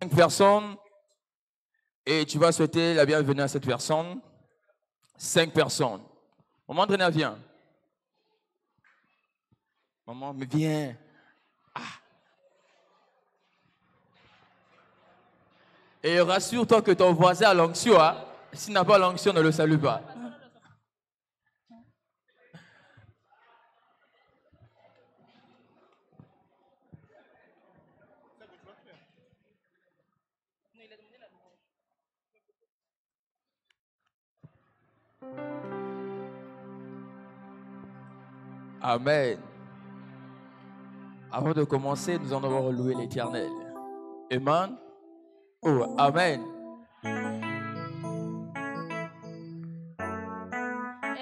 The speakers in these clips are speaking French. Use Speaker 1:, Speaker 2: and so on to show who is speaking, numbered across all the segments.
Speaker 1: personnes et tu vas souhaiter la bienvenue à cette personne. 5 personnes. Maman Andréna, viens. Maman, mais viens. Ah. Et rassure-toi que ton voisin a l'onction. Hein? S'il n'a pas l'onction, ne le salue pas. Amen. Avant de commencer, nous en avons loué l'Éternel. Amen. Oh, amen.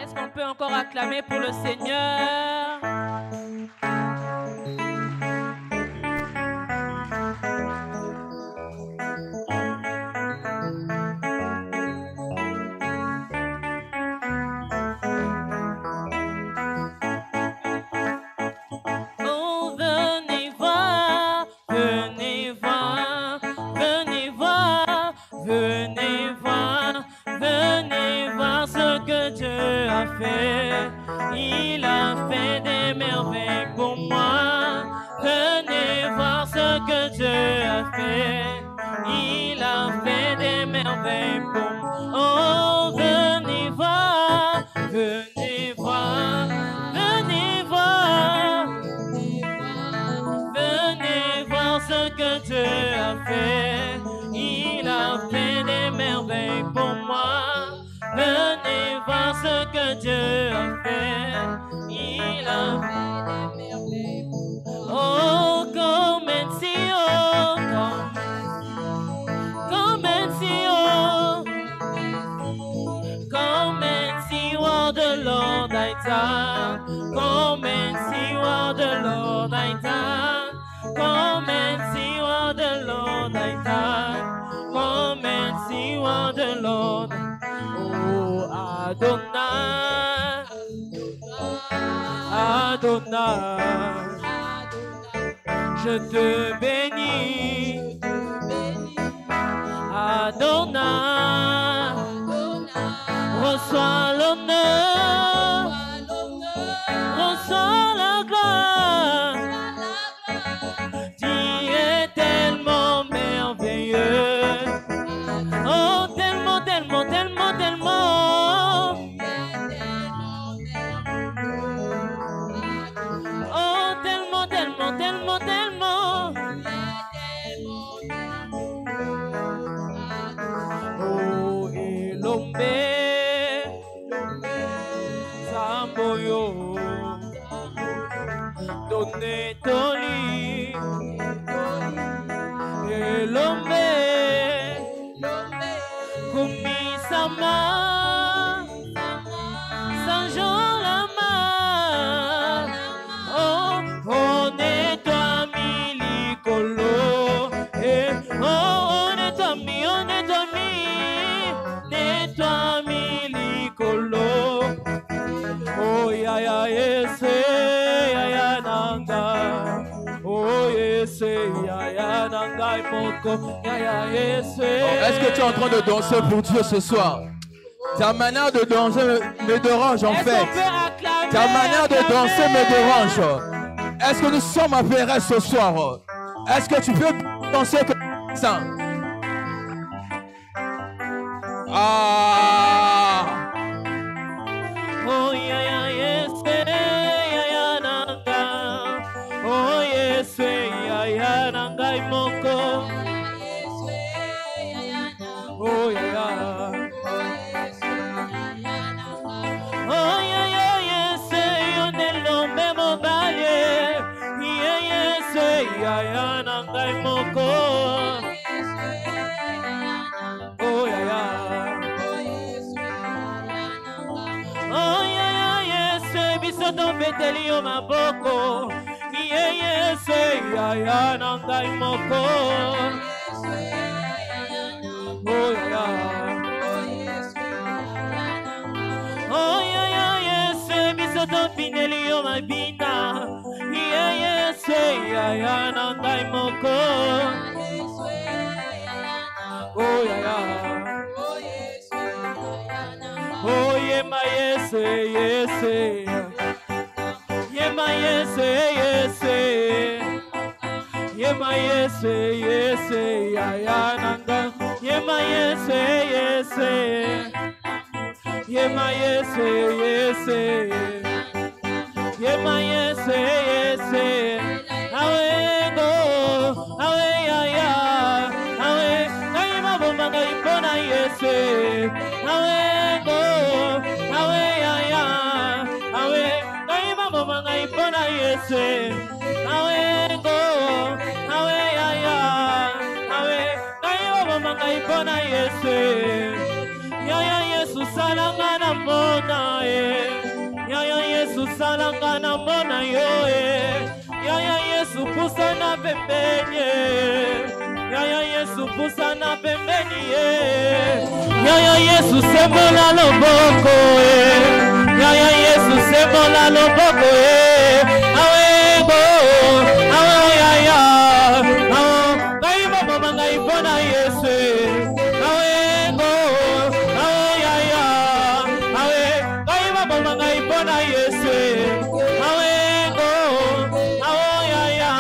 Speaker 2: Est-ce qu'on peut encore acclamer pour le Seigneur?
Speaker 3: Il a fait des merveilles pour moi. Venez voir ce que Dieu a fait. Il a fait des merveilles pour moi. Oh, venez voir, venez voir, venez voir. Venez voir ce que Dieu a fait. Il a fait des merveilles pour moi. Venez voir ce que Dieu a fait. Il a fait des merveilles. Oh, comencio, comencio the Lord I done. Comencio the Lord I done. Comencio the Lord I done. Comencio the Lord. Oh, Adonai, Adonai, je te bénis, Adonai, reçois l'honneur, reçois la gloire, tu es tellement merveilleux, oh tellement, tellement, tellement, tellement. Tellement, tellement. Oh, Elombe, Zamboyo, Donetoli, Elombe, Kumisama, San Jean Lama.
Speaker 1: Est-ce que tu es en train de danser pour Dieu ce soir? Ta manière de danser me dérange en fait. Ta manière de danser me dérange. Est-ce que nous sommes à Perez ce soir? Est-ce que tu peux danser comme ça? Ah!
Speaker 3: Oh yeah yeah yes yeah nanga. Oh yes yeah nanga imoko. Oh yeah. Oh yeah yeah yes yonelo memo balye. Yeah yes yeah nanga imoko. Oh yeah. Oh yeah yeah yes biso don beteli yo maboko. Yeah yes yeah nanga imoko. Oh yeah. Oh yeah yeah yes biso don pineli yo mabina. Yeah yes yeah nanga imoko. Yema yes, yes, Yema yes, yes, Yema yes, yes, Ayananga. Yema yes, yes, Yema yes, yes, Yema yes, yes, awe go, awe ya ya, awe kaima bomba kaipona yes, awe go, awe ya ya, awe kaima bomba kaipona yes, awe go, awe ya ya, awe kaima bomba kaipona yes, ya ya Yesu salangana mona ya ya Yesu salangana mona yo ya ya Yesu pusana pembeni ya ya Yesu pusana pembeni ya ya Yesu sembola loboko ya ya Yesu sembola loboko awego awe ya ya awo kaima mama ngaipona Yesu awego awe ya ya awe kaima mama ngaipona Yesu awego awe ya ya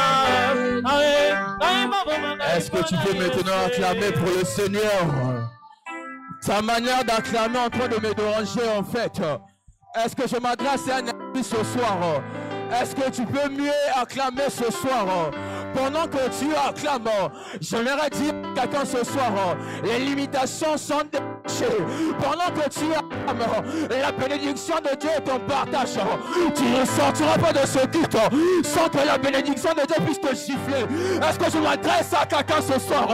Speaker 3: awe kaima mama ngaipona.
Speaker 1: Est-ce que tu peux maintenant acclamer pour le Seigneur? Ta manière d'acclamer en train de me déranger en fait. Est-ce que je m'adresse à un ami ce soir? Est-ce que tu peux mieux acclamer ce soir? Pendant que tu acclames, j'aimerais dire à quelqu'un ce soir, les limitations sont déchées. Pendant que tu acclames, la bénédiction de Dieu est ton partage. Tu ne sortiras pas de ce culte sans que la bénédiction de Dieu puisse te gifler. Est-ce que je m'adresse à quelqu'un ce soir?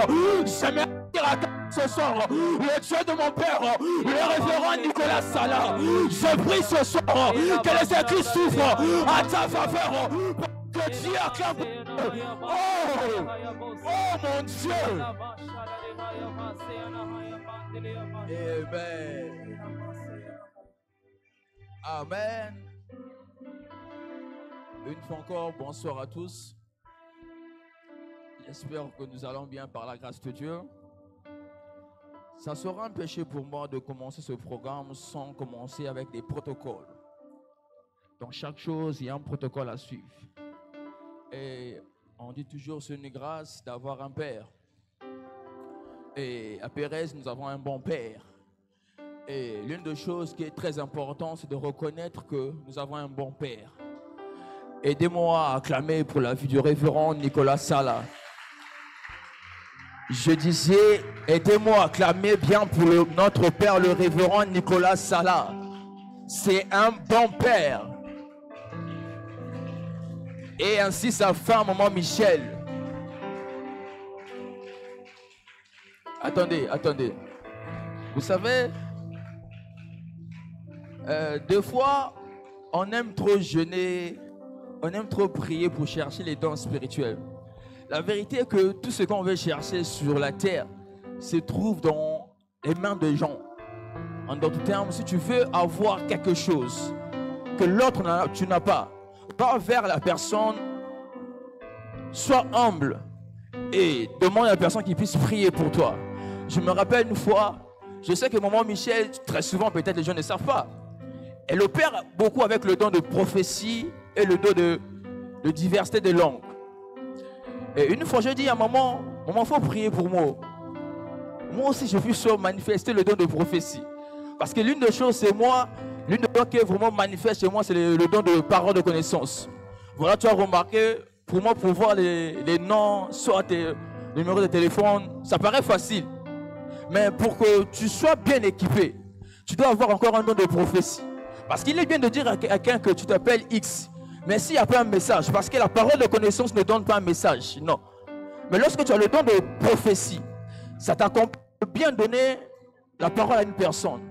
Speaker 1: J'aimerais dire à quelqu'un ce soir, le Dieu de mon père, le révérend Nicolas Sala, je prie ce soir que les écrits s'ouvrent à ta faveur, que Dieu acclame. Oh mon Dieu. Amen. Amen. Une fois encore, bonsoir à tous. J'espère que nous allons bien par la grâce de Dieu. Ça sera un péché pour moi de commencer ce programme sans commencer avec des protocoles. Dans chaque chose, il y a un protocole à suivre. Et on dit toujours, c'est une grâce d'avoir un père. Et à Pérez, nous avons un bon père. Et l'une des choses qui est très importante, c'est de reconnaître que nous avons un bon père. Aidez-moi à acclamer pour la vie du révérend Nicolas Sala. Je disais, aidez-moi à acclamer bien pour notre père, le révérend Nicolas Sala. C'est un bon père. Et ainsi sa femme, maman Michel. Attendez. Vous savez, des fois, on aime trop jeûner, on aime trop prier pour chercher les dons spirituels. La vérité est que tout ce qu'on veut chercher sur la terre se trouve dans les mains des gens. En d'autres termes, si tu veux avoir quelque chose que l'autre tu n'as pas, va vers la personne, sois humble et demande à la personne qui puisse prier pour toi. Je me rappelle une fois, je sais que maman Michel, très souvent peut-être les gens ne savent pas, elle opère beaucoup avec le don de prophétie et le don de diversité de langues. Et une fois, je dis à maman, il faut prier pour moi. Moi aussi, je puisse manifester le don de prophétie. Parce que l'une des choses, c'est moi, l'une des choses qui est vraiment manifeste chez moi, c'est le don de parole de connaissance. Voilà, tu as remarqué, pour moi, pour voir les noms, soit tes numéros de téléphone, ça paraît facile. Mais pour que tu sois bien équipé, tu dois avoir encore un don de prophétie. Parce qu'il est bien de dire à quelqu'un que tu t'appelles X. Mais s'il n'y a pas un message, parce que la parole de connaissance ne donne pas un message, non. Mais lorsque tu as le don de prophétie, ça t'accompagne de bien donner la parole à une personne.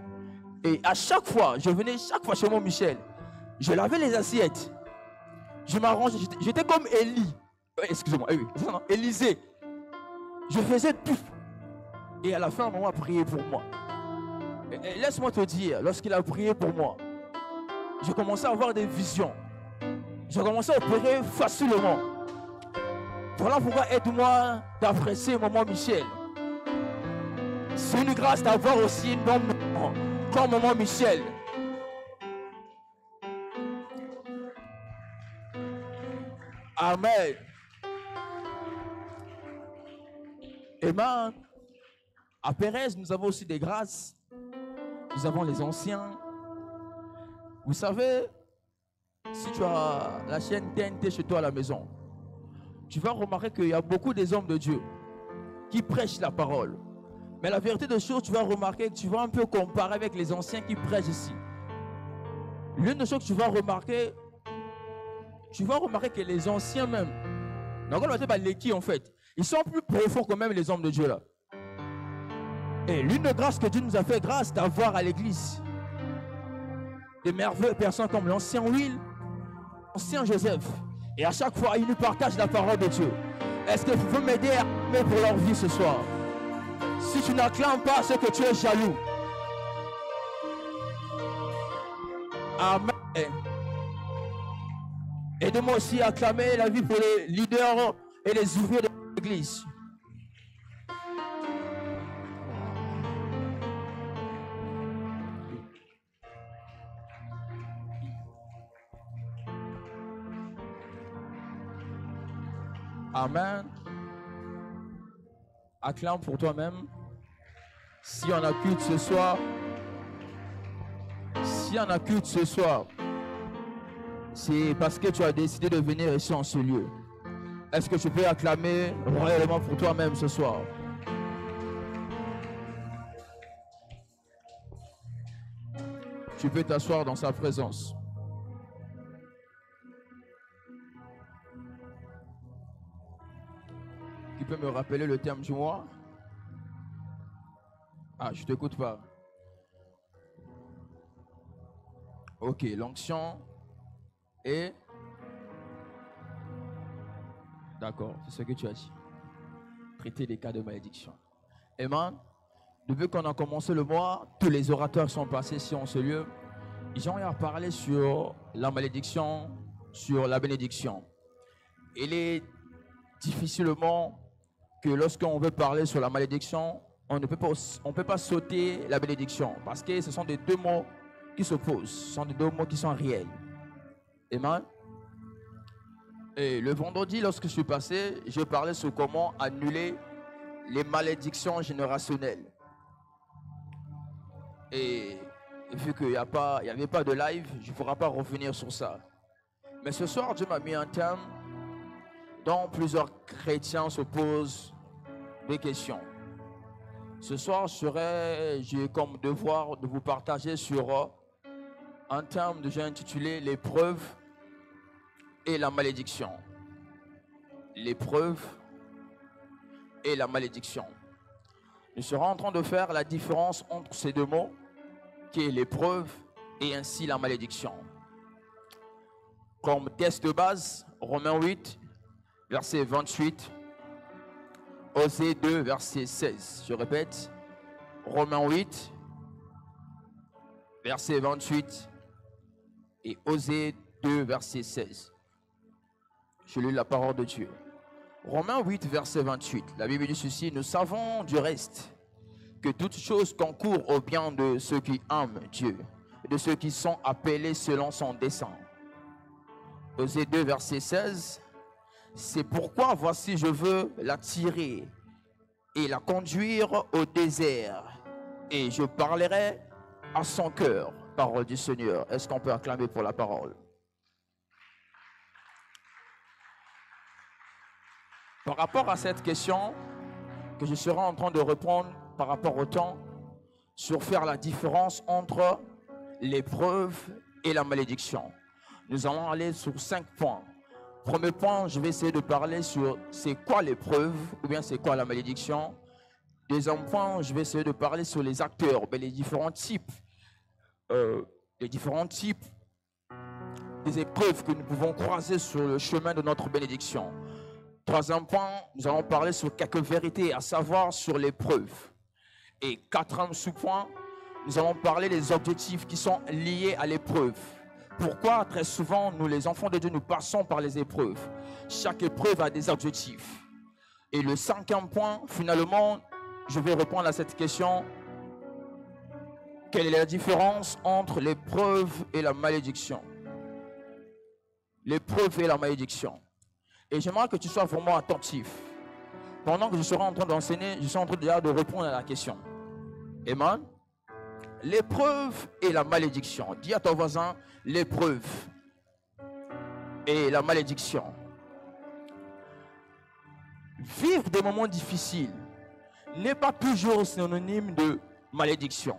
Speaker 1: Et à chaque fois, je venais chez mon Michel, je lavais les assiettes, je m'arrangeais, j'étais comme Élie, excusez-moi, Élisée. Je faisais tout. Et à la fin, maman a prié pour moi. Et laisse-moi te dire, lorsqu'il a prié pour moi, j'ai commencé à avoir des visions. J'ai commencé à opérer facilement. Voilà pourquoi aide-moi d'apprécier maman Michel. C'est une grâce d'avoir aussi une bonne maman comme maman Michel. Amen. Amen. À Pérez, nous avons aussi des grâces. Nous avons les anciens. Vous savez, si tu as la chaîne TNT chez toi à la maison, tu vas remarquer qu'il y a beaucoup des hommes de Dieu qui prêchent la parole. Mais la vérité des choses, tu vas remarquer que tu vas un peu comparer avec les anciens qui prêchent ici. L'une des choses que tu vas remarquer que les anciens même, donc on va dire les qui en fait, ils sont plus profonds que même les hommes de Dieu là. Et l'une des grâces que Dieu nous a fait grâce d'avoir à l'église des merveilleuses personnes comme l'ancien Will, l'ancien Joseph. Et à chaque fois, ils nous partagent la parole de Dieu. Est-ce que vous pouvez m'aider à aimer pour leur vie ce soir? Si tu n'acclames pas, c'est que tu es jaloux. Amen. Aide-moi aussi à acclamer la vie pour les leaders et les ouvriers de l'église. Amen. Acclame pour toi-même. Si on a culte ce soir, c'est parce que tu as décidé de venir ici en ce lieu. Est-ce que tu peux acclamer royalement pour toi-même ce soir? Tu peux t'asseoir dans sa présence. Qui peut me rappeler le terme du mois? Ah, je t'écoute pas. Ok, l'onction et... D'accord, c'est ce que tu as dit. Traiter des cas de malédiction. Amen. Depuis qu'on a commencé le mois, tous les orateurs sont passés ici en ce lieu. Ils ont parlé sur la malédiction, sur la bénédiction. Il est difficilement que lorsqu'on veut parler sur la malédiction, on ne peut pas sauter la bénédiction parce que ce sont des deux mots qui s'opposent, ce sont des deux mots qui sont réels. Amen. Et le vendredi, lorsque je suis passé, je parlais sur comment annuler les malédictions générationnelles. Et vu qu'il n'y avait pas de live, je ne pourrai pas revenir sur ça. Mais ce soir, Dieu m'a mis un thème dont plusieurs chrétiens se posent des questions. Ce soir, j'ai comme devoir de vous partager sur un thème que j'ai intitulé l'épreuve et la malédiction. L'épreuve et la malédiction. Nous serons en train de faire la différence entre ces deux mots, qui est l'épreuve et ainsi la malédiction. Comme test de base, Romains 8, verset 28, Osée 2, verset 16. Je répète, Romains 8, verset 28 et Osée 2, verset 16. Je lis la parole de Dieu. Romains 8, verset 28. La Bible dit ceci: nous savons du reste que toutes choses concourent au bien de ceux qui aiment Dieu, et de ceux qui sont appelés selon son dessein. Osée 2, verset 16. C'est pourquoi voici, je veux la tirer et la conduire au désert, et je parlerai à son cœur. Parole du Seigneur. Est-ce qu'on peut acclamer pour la parole? Par rapport à cette question que je serai en train de répondre par rapport au temps, sur faire la différence entre l'épreuve et la malédiction, nous allons aller sur 5 points. Premier point, je vais essayer de parler sur c'est quoi l'épreuve ou bien c'est quoi la malédiction. Deuxième point, je vais essayer de parler sur les acteurs, les différents types des épreuves que nous pouvons croiser sur le chemin de notre bénédiction. Troisième point, nous allons parler sur quelques vérités à savoir sur l'épreuve. Et quatrième sous-point, nous allons parler des objectifs qui sont liés à l'épreuve. Pourquoi très souvent, nous les enfants de Dieu, nous passons par les épreuves? Chaque épreuve a des objectifs. Et le cinquième point, finalement, je vais répondre à cette question. Quelle est la différence entre l'épreuve et la malédiction? L'épreuve et la malédiction. Et j'aimerais que tu sois vraiment attentif. Pendant que je serai en train d'enseigner, je suis en train de répondre à la question. Amen. L'épreuve et la malédiction. Dis à ton voisin, l'épreuve et la malédiction. Vivre des moments difficiles n'est pas toujours synonyme de malédiction.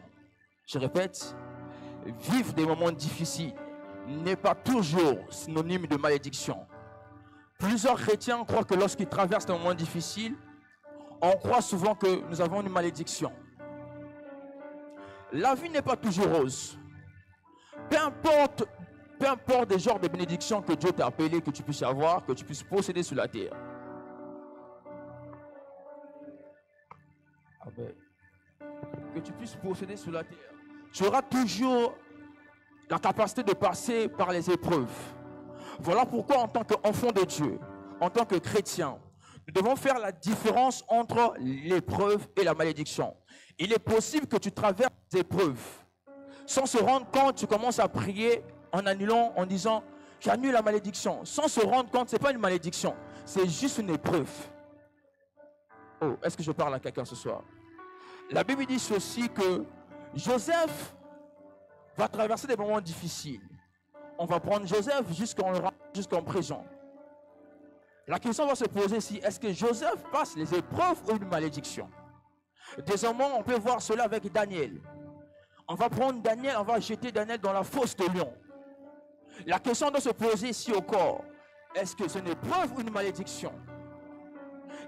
Speaker 1: Je répète, vivre des moments difficiles n'est pas toujours synonyme de malédiction. Plusieurs chrétiens croient que lorsqu'ils traversent des moments difficiles, on croit souvent que nous avons une malédiction. La vie n'est pas toujours rose. Peu importe les genres de bénédictions que Dieu t'a appelé, que tu puisses avoir, que tu puisses posséder sur la terre. Amen. Que tu puisses posséder sur la terre. Tu auras toujours la capacité de passer par les épreuves. Voilà pourquoi en tant qu'enfant de Dieu, en tant que chrétien, nous devons faire la différence entre l'épreuve et la malédiction. Il est possible que tu traverses des épreuves. Sans se rendre compte, tu commences à prier en annulant, en disant « j'annule la malédiction ». Sans se rendre compte, ce n'est pas une malédiction, c'est juste une épreuve. Oh, est-ce que je parle à quelqu'un ce soir? La Bible dit ceci que Joseph va traverser des moments difficiles. On va prendre Joseph jusqu'en prison. La question va se poser ici, est-ce que Joseph passe les épreuves ou une malédiction? Désormais, on peut voir cela avec Daniel. On va prendre Daniel, on va jeter Daniel dans la fosse de lion. La question doit se poser ici au corps, est-ce que c'est une épreuve ou une malédiction?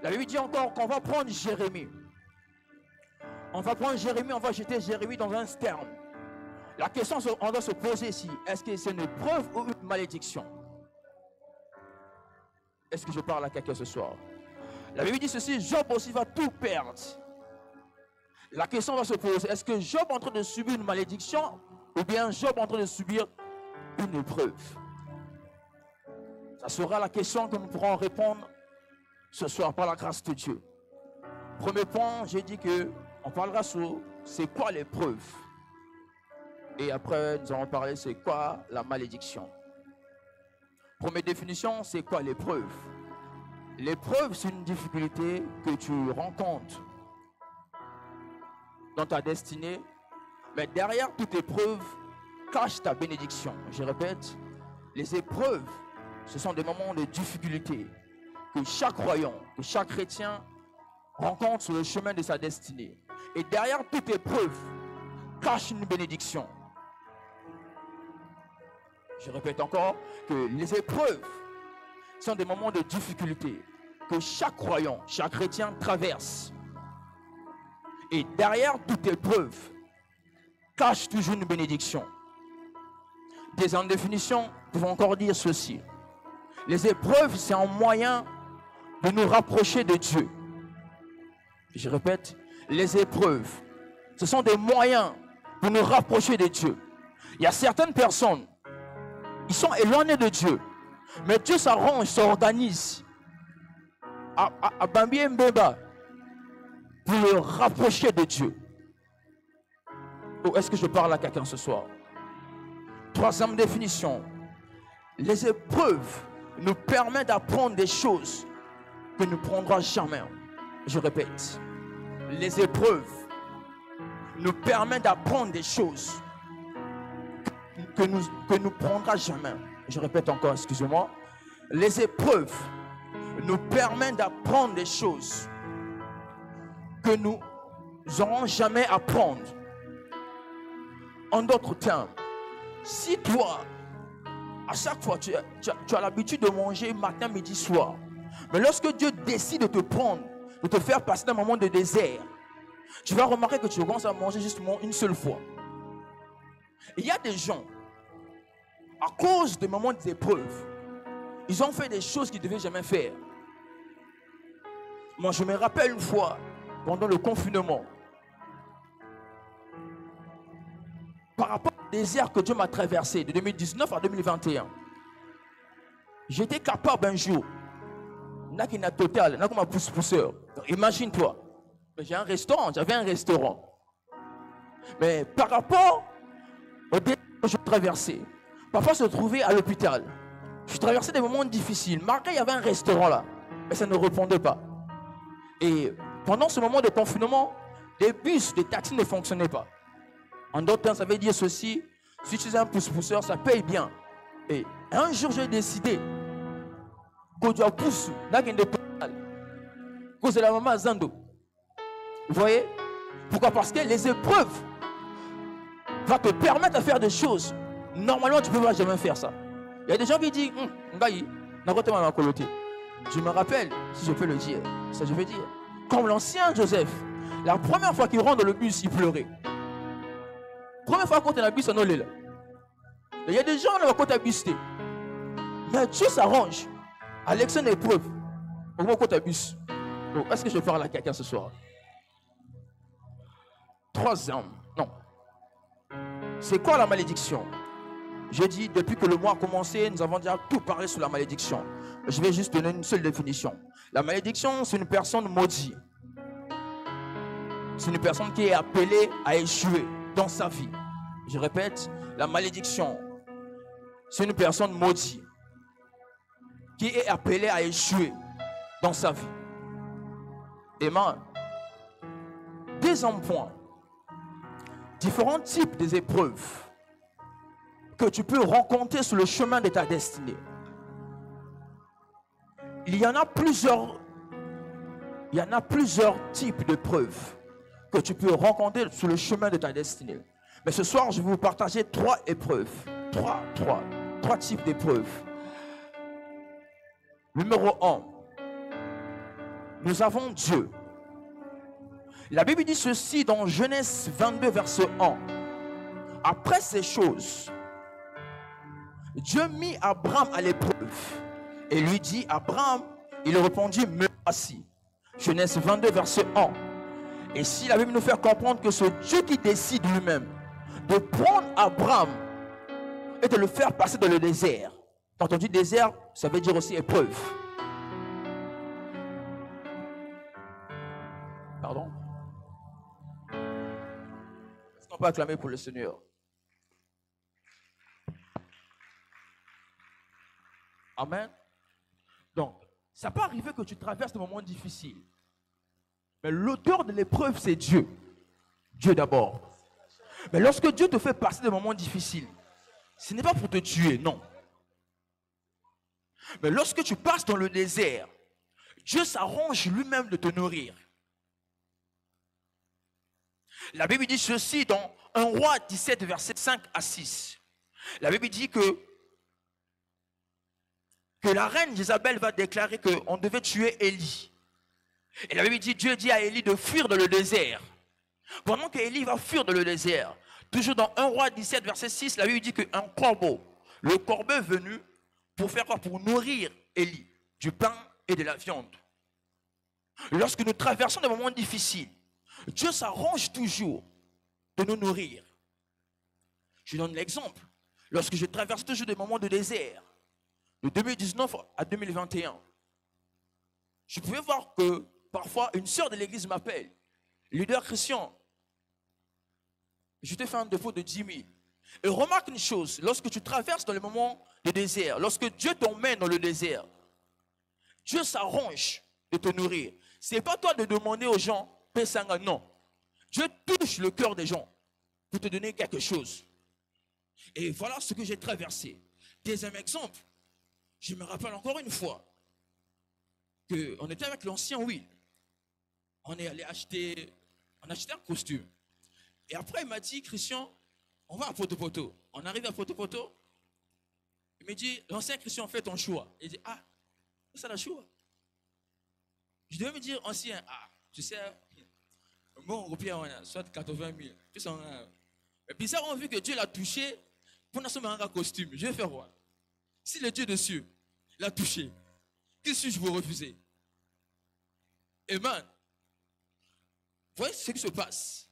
Speaker 1: La Bible dit encore qu'on va prendre Jérémie. On va prendre Jérémie, on va jeter Jérémie dans un sterne. La question on doit se poser ici, est-ce que c'est une épreuve ou une malédiction? Est-ce que je parle à quelqu'un ce soir? La Bible dit ceci, Job aussi va tout perdre. La question va se poser, est-ce que Job est en train de subir une malédiction ou bien Job est en train de subir une épreuve? Ça sera la question que nous pourrons répondre ce soir par la grâce de Dieu. Premier point, j'ai dit que on parlera sur c'est quoi l'épreuve. Et après, nous allons parler c'est quoi la malédiction. Première définition, c'est quoi l'épreuve? L'épreuve, c'est une difficulté que tu rencontres dans ta destinée, mais derrière toute épreuve, cache ta bénédiction. Je répète, les épreuves, ce sont des moments de difficulté que chaque croyant, que chaque chrétien rencontre sur le chemin de sa destinée. Et derrière toute épreuve, cache une bénédiction. Je répète encore que les épreuves sont des moments de difficulté que chaque croyant, chaque chrétien traverse. Et derrière toute épreuve, cache toujours une bénédiction. Deuxième définition, nous pouvons encore dire ceci. Les épreuves, c'est un moyen de nous rapprocher de Dieu. Je répète, les épreuves, ce sont des moyens pour nous rapprocher de Dieu. Il y a certaines personnes, ils sont éloignés de Dieu, mais Dieu s'arrange, s'organise à Bambi et Mbeba pour le rapprocher de Dieu. Oh, est-ce que je parle à quelqu'un ce soir? Troisième définition, les épreuves nous permettent d'apprendre des choses que nous ne prendrons jamais. Je répète, les épreuves nous permettent d'apprendre des choses que nous ne prendrons jamais. Je répète encore, excusez-moi. Les épreuves nous permettent d'apprendre des choses que nous n'aurons jamais à apprendre. En d'autres termes, si toi, à chaque fois, tu as l'habitude de manger matin, midi, soir, mais lorsque Dieu décide de te prendre, de te faire passer un moment de désert, tu vas remarquer que tu commences à manger justement une seule fois. Il y a des gens, à cause des moments d'épreuve, ils ont fait des choses qu'ils ne devaient jamais faire. Moi, je me rappelle une fois, pendant le confinement, par rapport au désert que Dieu m'a traversé de 2019 à 2021, j'étais capable un jour, n'a total, n'a comme un pousseur. Imagine-toi, j'avais un restaurant. Mais par rapport au désert que je traversais, parfois se trouver à l'hôpital, Je traversais des moments difficiles. Malgré il y avait un restaurant là, mais ça ne répondait pas. Et pendant ce moment de confinement, les bus, les taxis ne fonctionnaient pas. En d'autres temps, ça veut dire ceci: si tu es un pousse-pousseur, ça paye bien. Et un jour, j'ai décidé que tu as poussé dans une cause de la maman Zando. Vous voyez? Pourquoi? Parce que les épreuves vont te permettre de faire des choses. Normalement, tu ne peux jamais faire ça. Il y a des gens qui disent, je me rappelle, si je peux le dire, ça je veux dire, comme l'ancien Joseph, la première fois qu'il rentre dans le bus, il pleurait. Première fois qu'on est dans le bus, on est là. Il y a des gens dans le côté bus. Mais Dieu s'arrange. À l'excès d'épreuve, au moment côté bus. Est-ce que je vais parler à quelqu'un ce soir? 3 ans. Non. C'est quoi la malédiction? Je dis, depuis que le mois a commencé, nous avons déjà tout parlé sur la malédiction. Je vais juste donner une seule définition. La malédiction, c'est une personne maudite. C'est une personne qui est appelée à échouer dans sa vie. Je répète, la malédiction, c'est une personne maudite qui est appelée à échouer dans sa vie. Amen. Deuxième point, différents types d'épreuves que tu peux rencontrer sur le chemin de ta destinée. Il y en a plusieurs types d'épreuves que tu peux rencontrer sur le chemin de ta destinée. Mais ce soir, je vais vous partager 3 épreuves. 3 types d'épreuves. Numéro 1, nous avons Dieu. La Bible dit ceci dans Genèse 22, verset 1. Après ces choses, Dieu mit Abraham à l'épreuve et lui dit, Abraham, il répondit, me voici. Genèse 22, verset 1. Et si la Bible nous fait comprendre que c'est Dieu qui décide lui-même de prendre Abraham et de le faire passer dans le désert. Quand on dit désert, ça veut dire aussi épreuve. Pardon? Est-ce qu'on peut acclamer pour le Seigneur? Amen. Donc, ça peut arriver que tu traverses des moments difficiles. Mais l'auteur de l'épreuve, c'est Dieu. Dieu d'abord. Mais lorsque Dieu te fait passer des moments difficiles, ce n'est pas pour te tuer, non. Mais lorsque tu passes dans le désert, Dieu s'arrange lui-même de te nourrir. La Bible dit ceci dans 1 Roi 17, verset 5 à 6. La Bible dit que la reine Jézabel va déclarer qu'on devait tuer Élie. Et la Bible dit, Dieu dit à Élie de fuir dans le désert. Pendant qu'Élie va fuir dans le désert, toujours dans 1 Roi 17, verset 6, la Bible dit qu'un corbeau, le corbeau est venu pour faire quoi? Pour nourrir Élie, du pain et de la viande. Lorsque nous traversons des moments difficiles, Dieu s'arrange toujours de nous nourrir. Je donne l'exemple. Lorsque je traverse toujours des moments de désert, de 2019 à 2021, je pouvais voir que parfois une sœur de l'église m'appelle, leader chrétien, je te fais un dépôt de 10 000. Et remarque une chose, lorsque tu traverses dans les moments de désert, lorsque Dieu t'emmène dans le désert, Dieu s'arrange de te nourrir. Ce n'est pas toi de demander aux gens, Pesanga, non. Dieu touche le cœur des gens pour te donner quelque chose. Et voilà ce que j'ai traversé. Deuxième exemple, je me rappelle encore une fois qu'on était avec l'ancien Will. On est allé acheter, on a acheté un costume. Et après, il m'a dit, Christian, on va à Poto-Poto. On arrive à Poto-Poto. Il me dit, l'ancien Christian, fais ton choix. Il dit, ah, c'est ça le choix. Je devais me dire, ancien, ah, tu sais, bon, au pire, on a soit 80 000. Mais bizarre, on a vu que Dieu l'a touché pour nous mettre un costume. Je vais faire quoi? Si le Dieu de cieux l'a touché, qu'est-ce que je vous refuser? Amen. Vous voyez ce qui se passe?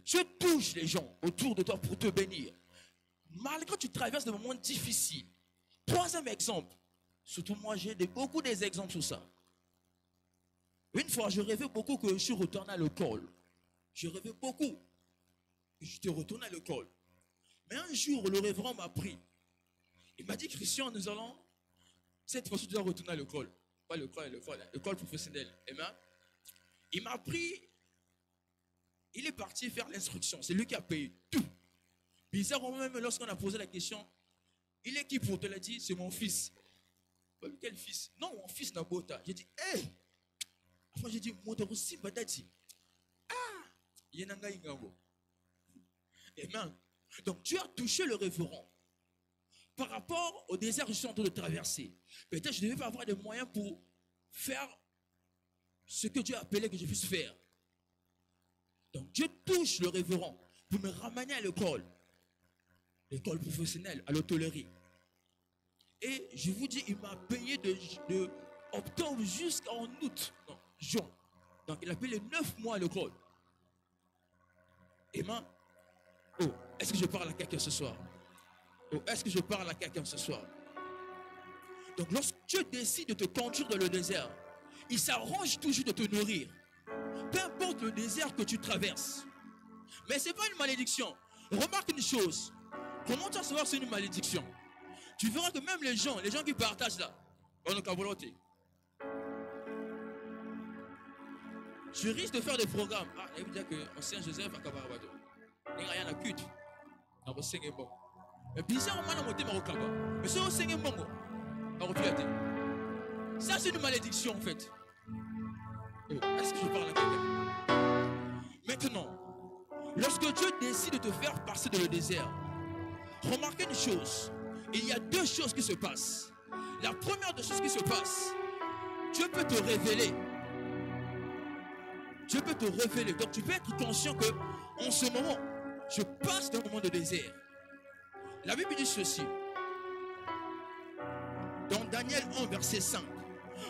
Speaker 1: Dieu touche les gens autour de toi pour te bénir. Malgré que tu traverses des moments difficiles. Troisième exemple. Surtout moi, j'ai beaucoup d'exemples sur ça. Une fois, je rêvais beaucoup que je suis retourné à l'école. Je rêvais beaucoup que je te retourne à l'école. Mais un jour, le révérend m'a pris. Il m'a dit, Christian, nous allons Cette fois-ci, tu dois retourner à l'école. Pas l'école professionnelle. Amen. Il m'a pris. Il est parti faire l'instruction. C'est lui qui a payé tout. Bizarrement, même lorsqu'on a posé la question, il est qui pour te l'a dit? C'est mon fils. Quel fils? Non, mon fils Nabota. J'ai dit, hé! Après, j'ai dit, Motorossi Badati. Ah! Yenanga Ingambo. Amen. Donc, tu as touché le référent. Par rapport au désert que je suis en train de traverser, peut-être je ne devais pas avoir des moyens pour faire ce que Dieu a appelé que je puisse faire. Donc, Dieu touche le référent pour me ramener à l'école professionnelle, à l'hôtellerie. Et je vous dis, il m'a payé de octobre jusqu'en août, non, juin. Donc, il a payé les 9 mois à l'école. Amen. Oh, est-ce que je parle à quelqu'un ce soir? Oh, est-ce que je parle à quelqu'un ce soir? Donc, lorsque Dieu décide de te conduire dans le désert, il s'arrange toujours de te nourrir. Peu importe le désert que tu traverses. Mais ce n'est pas une malédiction. Remarque une chose. Comment tu vas savoir que c'est une malédiction? Tu verras que même les gens qui partagent là, on a qu'à volonté. Je risque de faire des programmes. Ah, il veut dire que Saint-Joseph à Kabarabado. Il n'y a rien à cut. On va s'engager bon. Mais bizarrement, on a monté Marokaba. Mais si on s'engager bon, on va piater. Ça, c'est une malédiction en fait. Oh, est-ce que je parle à quelqu'un? Maintenant, lorsque Dieu décide de te faire passer dans le désert, remarquez une chose. Il y a deux choses qui se passent. La première des choses qui se passe, Dieu peut te révéler. Dieu peut te révéler. Donc tu peux être conscient que en ce moment, je passe d'un moment de désert. La Bible dit ceci. Dans Daniel 1, verset 5.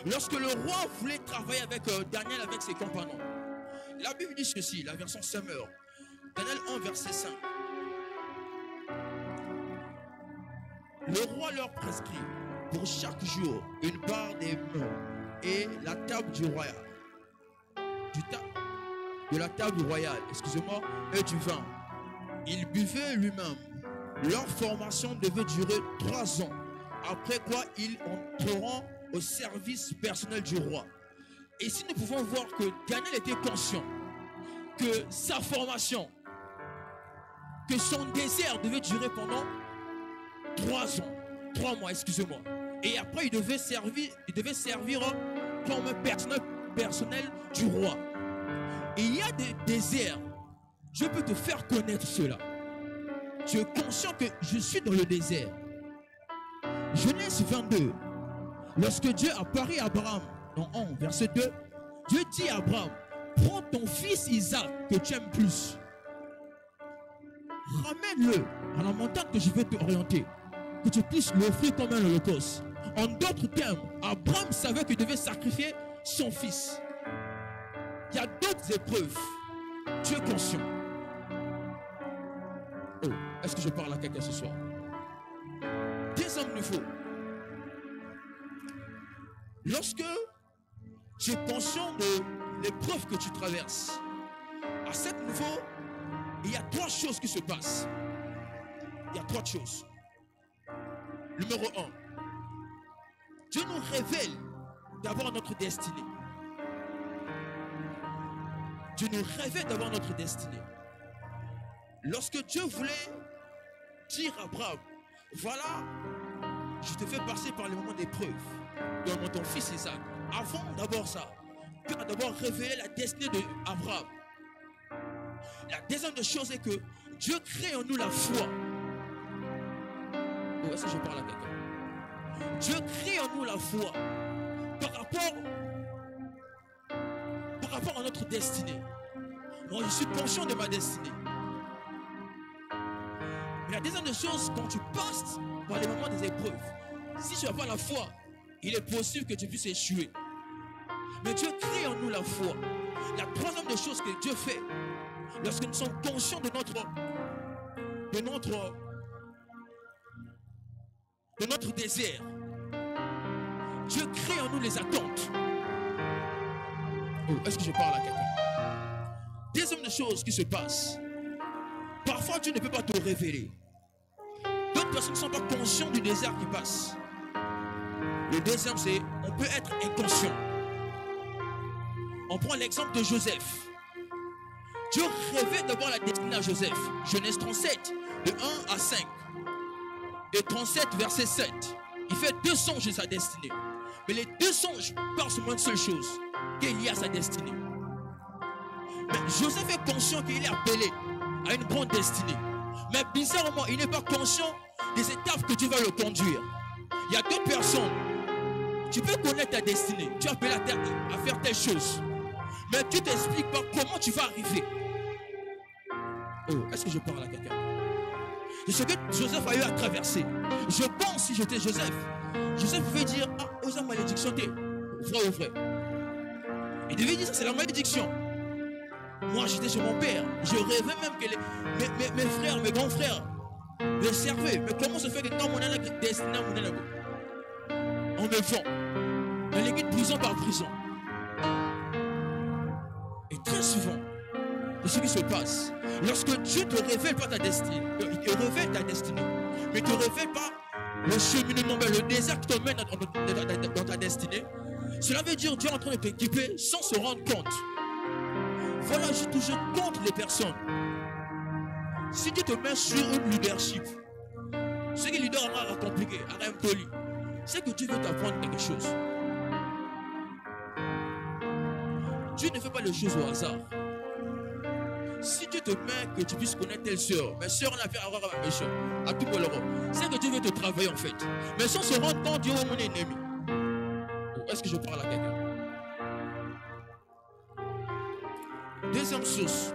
Speaker 1: Lorsque le roi voulait travailler avec Daniel, avec ses compagnons. La Bible dit ceci, la version Summer. Daniel 1, verset 5. Le roi leur prescrit pour chaque jour une part des mets et la table du royal. De la table royale, excusez-moi, et du vin. Il buvait lui-même. Leur formation devait durer 3 ans. Après quoi, ils entreront au service personnel du roi. Et si nous pouvons voir que Daniel était conscient que sa formation, que son désert devait durer pendant 3 ans, 3 mois, excusez-moi. Et après, il devait servir comme personnel du roi. Et il y a des déserts. Je peux te faire connaître cela. Tu es conscient que je suis dans le désert. Genèse 22. Lorsque Dieu apparut à Abraham, dans 1, verset 2, Dieu dit à Abraham, prends ton fils Isaac que tu aimes plus. Ramène-le à la montagne que je vais t'orienter, que tu puisses l'offrir comme un holocauste. En d'autres termes, Abraham savait qu'il devait sacrifier son fils. Il y a d'autres épreuves. Tu es conscient. Oh, est-ce que je parle à quelqu'un ce soir? Deuxième niveau. Lorsque tu es conscient de l'épreuve que tu traverses, à ce niveau, il y a 3 choses qui se passent. Il y a 3 choses. Numéro 1. Dieu nous révèle d'avoir notre destinée. Dieu nous révèle d'avoir notre destinée. Lorsque Dieu voulait dire à Abraham, voilà, je te fais passer par les moments d'épreuve, dans ton fils Isaac. Avant d'abord ça, Dieu a d'abord révélé la destinée d'Abraham. La deuxième des choses est que Dieu crée en nous la foi. Oh, est-ce que je parle à quelqu'un? Dieu crée en nous la foi par rapport à notre destinée. Moi, je suis conscient de ma destinée. Mais la deuxième des choses, quand tu passes par les moments des épreuves, si tu n'as pas la foi, il est possible que tu puisses échouer. Mais Dieu crée en nous la foi. La troisième des choses que Dieu fait, lorsque nous sommes conscients de notre désert, Dieu crée en nous les attentes. Oh, est-ce que je parle à quelqu'un? Deuxième des choses qui se passent, parfois Dieu ne peut pas te révéler. D'autres personnes ne sont pas conscientes du désert qui passe.
Speaker 4: Le deuxième, c'est on peut être inconscient. On prend l'exemple de Joseph. Dieu rêvait de voir la destinée à Joseph. Genèse 37, de 1 à 5. Et 37, verset 7. Il fait 2 songes de sa destinée. Mais les 2 songes parlent seulement d'une seule chose, qu'il y a sa destinée. Mais Joseph est conscient qu'il est appelé à une grande destinée. Mais bizarrement, il n'est pas conscient des étapes que Dieu va le conduire. Il y a 2 personnes. Tu peux connaître ta destinée. Tu es appelé à faire telle chose. Mais tu ne t'expliques pas comment tu vas arriver. Oh, est-ce que je parle à quelqu'un? C'est ce que Joseph a eu à traverser. Je pense, si j'étais Joseph, Joseph pouvait dire, ah, osez malédiction, t'es vrai ou vrai. Il devait dire ça, c'est la malédiction. Moi, j'étais chez mon père. Je rêvais même que mes frères, mes grands frères me servaient. Mais comment se fait que quand on a la destinée, on me vend dans les guides prison par prison. Et très souvent, c'est ce qui se passe. Lorsque Dieu te révèle pas ta destinée, il te révèle ta destinée, mais il ne te révèle pas le cheminement, le désert qui te mène dans ta destinée, cela veut dire Dieu est en train de t'équiper sans se rendre compte. Voilà, je toujours contre les personnes. Si Dieu te met sur une leadership, ce qui leader a compliqué, a impoli, c'est que Dieu veut t'apprendre quelque chose. Dieu ne fait pas les choses au hasard. Si Dieu te met que tu puisses connaître telle soeur, mais soeur, on a fait avoir à ma méchant, à tout pour l'Europe, c'est que Dieu veut te travailler en fait. Mais sans se rendre compte, Dieu est mon ennemi. Est-ce que je parle à quelqu'un? Deuxième source,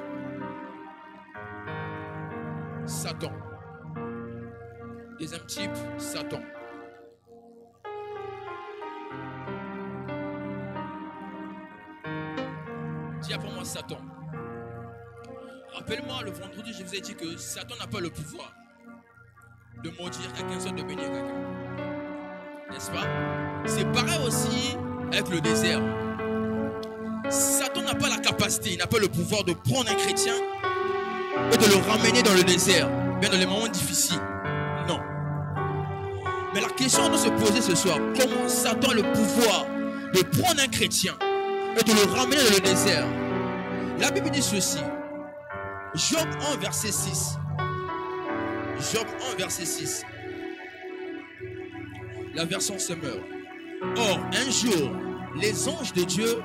Speaker 4: Satan. Deuxième type, Satan. Dis après moi Satan. Rappelle-moi, le vendredi, je vous ai dit que Satan n'a pas le pouvoir de maudire quelqu'un, soit de bénir quelqu'un. N'est-ce pas? C'est pareil aussi avec le désert. Satan n'a pas la capacité, il n'a pas le pouvoir de prendre un chrétien et de le ramener dans le désert, bien dans les moments difficiles. Non. Mais la question doit se poser ce soir, comment Satan a le pouvoir de prendre un chrétien et de le ramener dans le désert? La Bible dit ceci. Job 1, verset 6. Job 1, verset 6. La version se meurt. Or, un jour, les anges de Dieu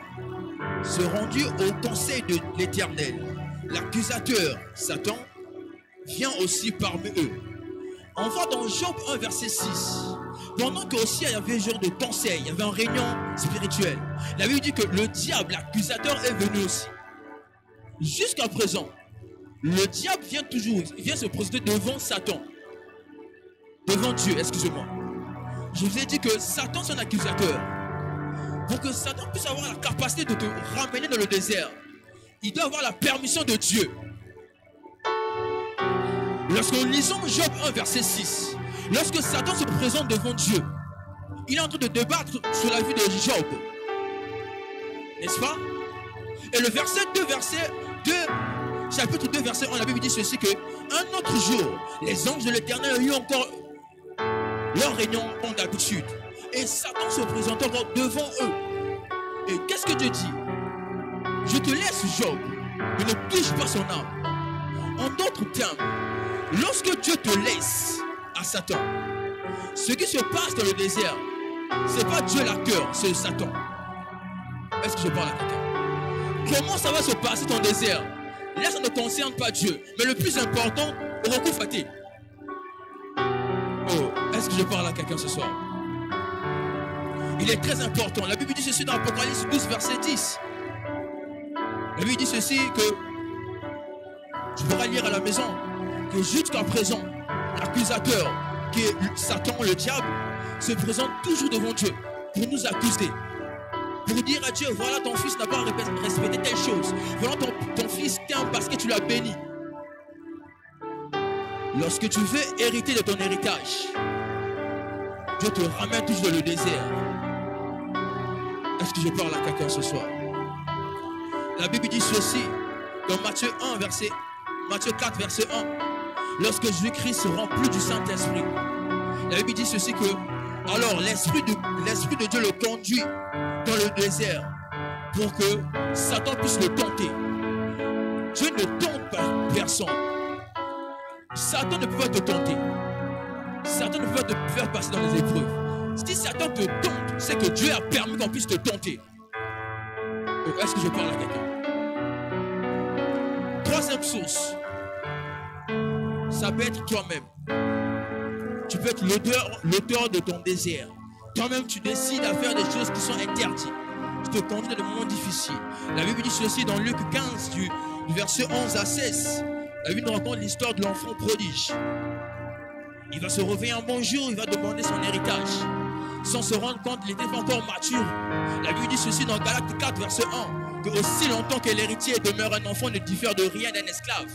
Speaker 4: se rendirent au conseil de l'Éternel. L'accusateur, Satan, vient aussi parmi eux. On voit dans Job 1, verset 6. Pendant qu'aussi il y avait un genre de conseil, il y avait une réunion spirituelle. La Bible dit que le diable, l'accusateur, est venu aussi. Jusqu'à présent, le diable vient se présenter devant Satan. Devant Dieu, excusez-moi. Je vous ai dit que Satan, c'est un accusateur. Pour que Satan puisse avoir la capacité de te ramener dans le désert, il doit avoir la permission de Dieu. Lorsque nous lisons Job 1, verset 6, lorsque Satan se présente devant Dieu, il est en train de débattre sur la vie de Job. N'est-ce pas? Et le verset 2, chapitre 2, verset 1, la Bible dit ceci que un autre jour, les anges de l'Éternel ont eu encore leur réunion comme d'habitude. Et Satan se présente encore devant eux. Et qu'est-ce que Dieu dit? Je te laisse Job, mais ne touche pas son âme. En d'autres termes, lorsque Dieu te laisse à Satan, ce qui se passe dans le désert, c'est pas Dieu l'acteur, c'est Satan. Est-ce que je parle à quelqu'un? Comment ça va se passer ton désert? Là, ça ne concerne pas Dieu. Mais le plus important, recours faté. Oh, est-ce que je parle à quelqu'un ce soir? Il est très important. La Bible dit ceci dans Apocalypse 12, verset 10. La Bible dit ceci que tu pourras lire à la maison que jusqu'à présent, l'accusateur, qui est Satan, le diable, se présente toujours devant Dieu pour nous accuser. Pour dire à Dieu, voilà ton fils n'a pas respecté telle chose. Voilà ton fils t'aime parce que tu l'as béni. Lorsque tu veux hériter de ton héritage, Dieu te ramène toujours dans le désert. Est-ce que je parle à quelqu'un ce soir? La Bible dit ceci dans Matthieu 4, verset 1. Lorsque Jésus-Christ se remplit du Saint-Esprit, la Bible dit ceci que Alors l'Esprit de Dieu le conduit dans le désert pour que Satan puisse le tenter. Dieu ne tente pas personne. Satan ne peut pas te tenter. Satan ne peut pas te faire passer dans les épreuves. Si Satan te tente, c'est que Dieu a permis qu'on puisse te tenter. Est-ce que je parle à quelqu'un? Troisième source, ça peut être toi-même. Tu peux être l'auteur de ton désert. Toi-même, tu décides à faire des choses qui sont interdites. Tu te conduis dans des moments difficiles. La Bible dit ceci dans Luc 15, du verset 11 à 16. La Bible nous raconte l'histoire de l'enfant prodige. Il va se réveiller un bon jour, il va demander son héritage. Sans se rendre compte, il n'était pas encore mature. La Bible dit ceci dans Galates 4, verset 1, que aussi longtemps que l'héritier demeure un enfant ne diffère de rien d'un esclave.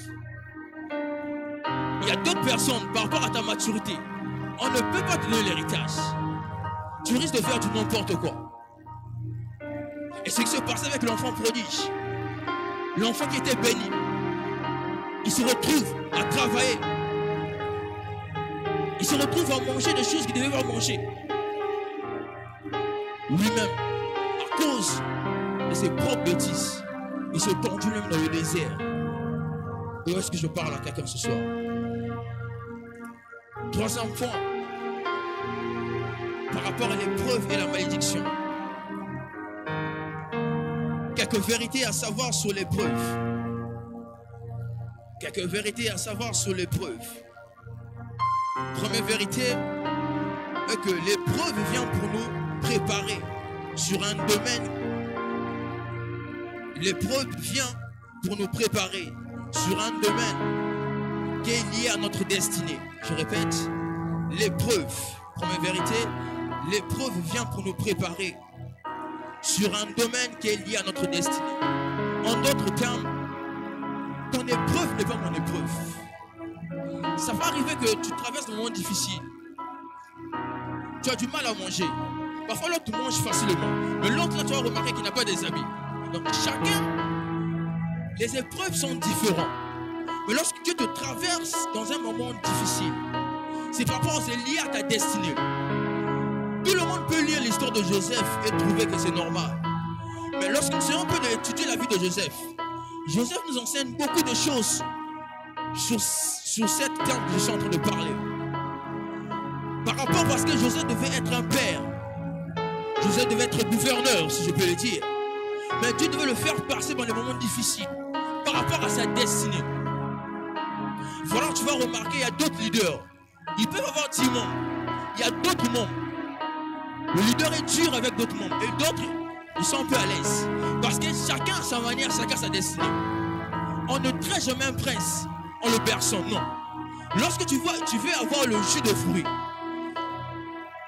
Speaker 4: Il y a d'autres personnes, par rapport à ta maturité, on ne peut pas te donner l'héritage. Tu risques de faire du n'importe quoi. Et c'est ce qui se passait avec l'enfant prodige. L'enfant qui était béni, il se retrouve à travailler. Il se retrouve à manger des choses qu'il ne devait pas manger. Lui-même, à cause de ses propres bêtises, il se conduit même dans le désert. Où est-ce que je parle à quelqu'un ce soir? Troisième point, par rapport à l'épreuve et la malédiction. Quelques vérités à savoir sur l'épreuve. Quelques vérités à savoir sur l'épreuve. Première vérité est que l'épreuve vient pour nous préparer sur un domaine. L'épreuve vient pour nous préparer sur un domaine qui est lié à notre destinée. Je répète, l'épreuve, première vérité, l'épreuve vient pour nous préparer sur un domaine qui est lié à notre destinée. En d'autres termes, ton épreuve n'est pas mon épreuve. Ça va arriver que tu traverses un moment difficile. Tu as du mal à manger. Parfois l'autre mange facilement. Mais l'autre là, tu vas remarquer qu'il n'a pas des habits. Donc chacun, les épreuves sont différentes. Mais lorsque Dieu te traverse dans un moment difficile, c'est par rapport à c'est lié à ta destinée. Tout le monde peut lire l'histoire de Joseph et trouver que c'est normal. Mais lorsqu'on sait un peu d'étudier la vie de Joseph, Joseph nous enseigne beaucoup de choses sur cette carte que je suis en train de parler. Par rapport parce que Joseph devait être un père. Joseph devait être gouverneur, si je peux le dire. Mais Dieu devait le faire passer dans les moments difficiles par rapport à sa destinée. Voilà, tu vas remarquer, il y a d'autres leaders. Ils peuvent avoir 10 membres. Il y a d'autres membres. Le leader est dur avec d'autres membres. Et d'autres, ils sont un peu à l'aise. Parce que chacun a sa manière, chacun a sa destinée. On ne traite jamais un prince en le berçant, non. Lorsque tu veux avoir le jus de fruits,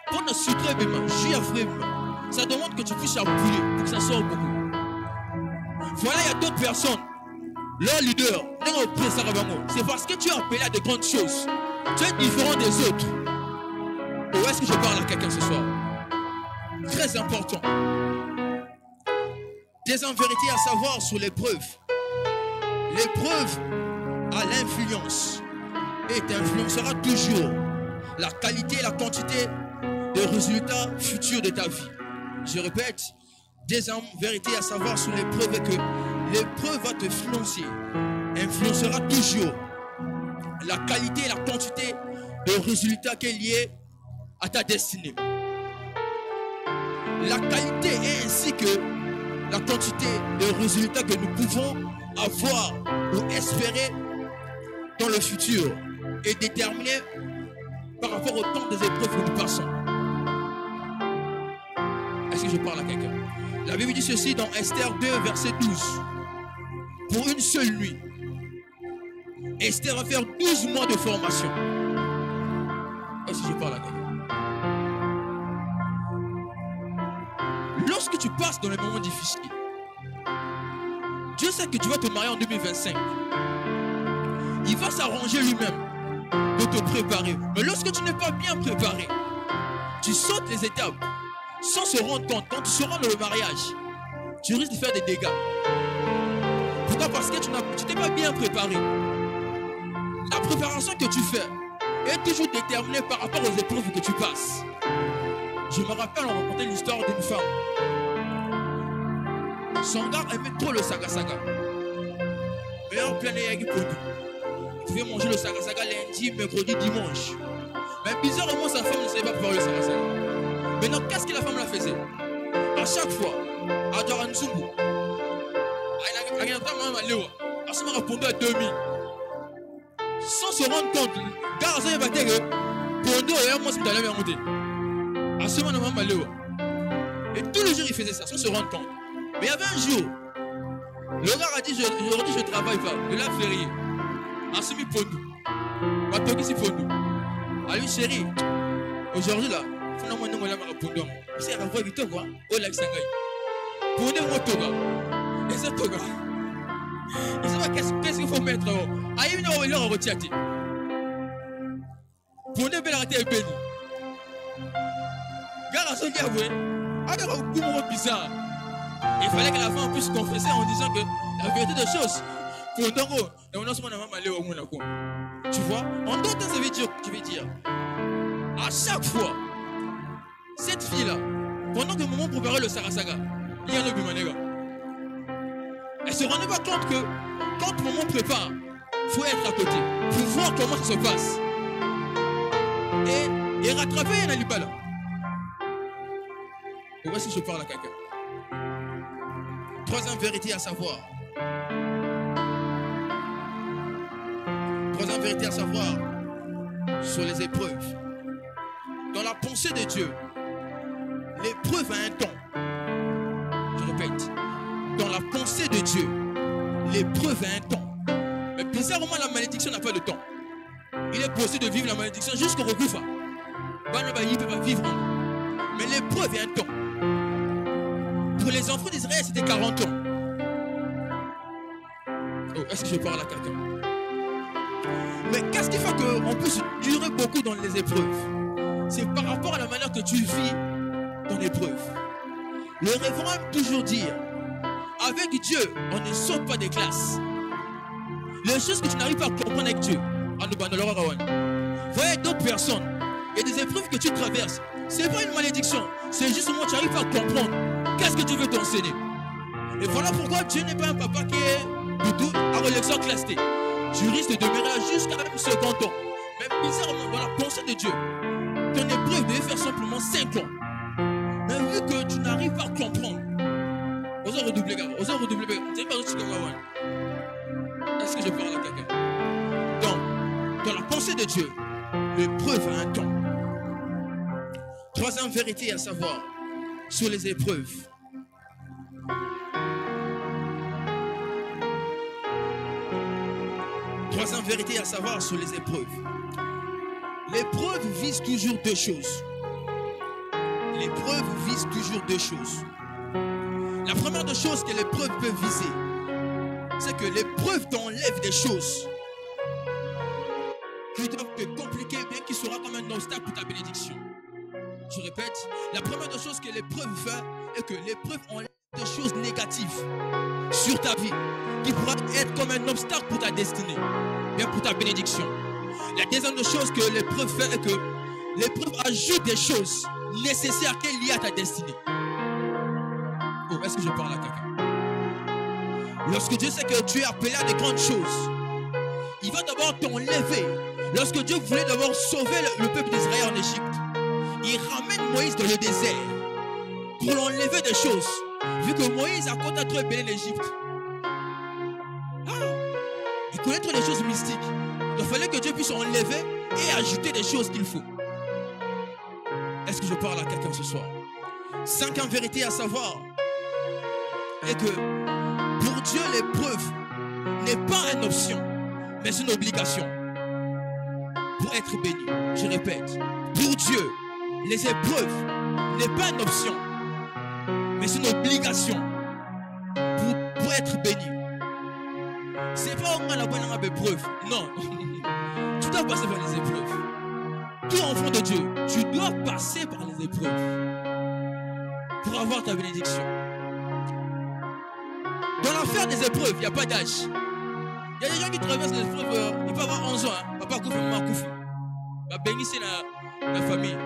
Speaker 4: pour ne sucrer même, jus à fruits, ça demande que tu puisses appuyer pour que ça sorte beaucoup. Voilà, il y a d'autres personnes. Leur leader, c'est parce que tu es appelé à de grandes choses. Tu es différent des autres. Où est-ce que je parle à quelqu'un ce soir? Très important. Deuxième vérité à savoir sur l'épreuve. L'épreuve a l'influence et t'influencera toujours la qualité et la quantité des résultats futurs de ta vie. Je répète, deuxième vérité à savoir sur l'épreuve est que l'épreuve va te influencera toujours la qualité et la quantité de résultats qui est liée à ta destinée. La qualité est ainsi que la quantité de résultats que nous pouvons avoir ou espérer dans le futur est déterminée par rapport au temps des épreuves que nous passons. Est-ce que je parle à quelqu'un? La Bible dit ceci dans Esther 2, verset 12. Pour une seule nuit, Esther va faire 12 mois de formation. Est-ce que je parle à quelqu'un? Lorsque tu passes dans les moments difficiles, Dieu sait que tu vas te marier en 2025. Il va s'arranger lui-même de te préparer. Mais lorsque tu n'es pas bien préparé, tu sautes les étapes sans se rendre compte. Quand tu seras dans le mariage, tu risques de faire des dégâts. Pourquoi? Parce que tu t'es pas bien préparé. La préparation que tu fais est toujours déterminée par rapport aux épreuves que tu passes. Je me rappelle, on racontait l'histoire d'une femme. Son gars aimait trop le saga saga. Mais en plein air, il pouvait manger le saga saga lundi, mercredi, dimanche. Mais bizarrement, sa femme ne savait pas préparer le saga saga. Maintenant, qu'est-ce que la femme la faisait? À chaque fois, à Doranzumbu, à ce moment répondait à 2000. Sans se rendre compte, car ça y est battu que pour deux, moi, c'est d'aller monter. À ce moment, on m'a et tous les jours, il faisait ça sans se rendre compte. Mais il y avait un jour, le gars a dit aujourd'hui, je ne travaille pas, de la férié. À ce moment, pour nous, ici pour nous. À lui, chérie, aujourd'hui là, finalement, nous, on a répondu. C'est un vrai vite, quoi. Oh, là, c'est un gars. Pour nous, on toga. Et c'est toga. Il sait pas qu'est-ce qu'il faut mettre. Aïe, on va retirer. Pour nous, on va arrêter le béni. Gars, son diable, avec un coup bizarre. Il fallait que la femme puisse confesser en disant que la vérité des choses. Pour nous, on a aller au monde. Tu vois, en d'autres temps, ça veut dire, tu veux dire, à chaque fois, cette fille-là, pendant que maman préparait le Sarasaga, il y a le Bimanega. Elle se rendait pas compte que quand maman prépare, il faut être à côté, il faut voir comment ça se passe. Et rattraper un alibala. Et voici si je parle à quelqu'un. Troisième vérité à savoir. Troisième vérité à savoir sur les épreuves. Dans la pensée de Dieu, l'épreuve a un temps. Je répète. Dans la pensée de Dieu, l'épreuve a un temps. Mais bizarrement, la malédiction n'a pas de temps. Il est possible de vivre la malédiction jusqu'au recouvre. Il peut pas vivre. Mais l'épreuve a un temps. Pour les enfants d'Israël, c'était 40 ans. Oh, est-ce que je parle à quelqu'un? Mais qu'est-ce qui fait qu'on puisse durer beaucoup dans les épreuves? C'est par rapport à la manière que tu vis dans l'épreuve. Le révérend aime toujours dire, avec Dieu, on ne saute pas des classes. Les choses que tu n'arrives pas à comprendre avec Dieu, voyez d'autres personnes, il y a des épreuves que tu traverses. Ce n'est pas une malédiction, c'est justement que tu n'arrives pas à comprendre. Qu'est-ce que tu veux t'enseigner? Et voilà pourquoi Dieu n'est pas un papa qui est plutôt à l'élection classée. Tu risques de demeurer jusqu'à même 50 ans. Même bizarrement, dans la pensée de Dieu, ton épreuve devait faire simplement 5 ans. Mais vu que tu n'arrives pas à comprendre, osons redoubler, gars. Osons redoubler, gars. Est-ce que je parle à quelqu'un? Donc, dans la pensée de Dieu, l'épreuve a un temps. Troisième vérité à savoir sur les épreuves. Troisième vérité à savoir sur les épreuves. L'épreuve vise toujours deux choses. L'épreuve vise toujours deux choses. La première des choses que l'épreuve peut viser, c'est que l'épreuve t'enlève des choses qui doivent te compliquer, bien qu'il sera comme un obstacle pour ta bénédiction. Je répète, la première des choses que l'épreuve fait est que l'épreuve enlève des choses négatives sur ta vie qui pourra être comme un obstacle pour ta destinée, bien pour ta bénédiction. La deuxième des choses que l'épreuve fait est que l'épreuve ajoute des choses nécessaires qui sont liées à ta destinée. Oh, est-ce que je parle à quelqu'un? Lorsque Dieu sait que tu es appelé à des grandes choses, il va d'abord t'enlever. Lorsque Dieu voulait d'abord sauver le peuple d'Israël en Égypte, il ramène Moïse dans le désert pour l'enlever des choses. Vu que Moïse a compté trop béni l'Égypte. Il connaît trop les choses mystiques. Il fallait que Dieu puisse enlever et ajouter des choses qu'il faut. Est-ce que je parle à quelqu'un ce soir? Cinquième vérité à savoir est que pour Dieu, l'épreuve n'est pas une option, mais c'est une obligation pour être béni. Je répète, pour Dieu, les épreuves n'est pas une option, mais c'est une obligation pour être béni. C'est pas au moins la bonne épreuve. Non. Tu dois passer par les épreuves. Tout enfant de Dieu, tu dois passer par les épreuves pour avoir ta bénédiction. Dans l'affaire des épreuves, il n'y a pas d'âge. Il y a des gens qui traversent les épreuves, ils peuvent avoir 11 ans. Papa Koufi, maman Koufi. Bénissez la famille.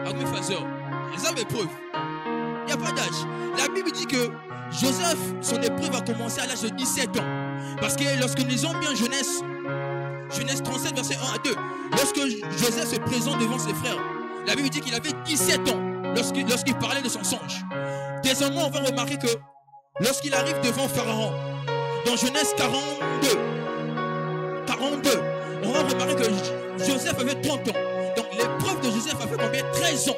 Speaker 4: Les hommes épreuves. Il n'y a pas d'âge. La Bible dit que Joseph, son épreuve a commencé à l'âge de 17 ans. Parce que lorsque nous lisons bien Genèse 37, verset 1 à 2, lorsque Joseph se présente devant ses frères, la Bible dit qu'il avait 17 ans lorsqu'il parlait de son songe. Désormais, on va remarquer que lorsqu'il arrive devant Pharaon, dans Genèse 42, on va remarquer que Joseph avait 30 ans. Donc l'épreuve de Joseph a fait combien? 13 ans.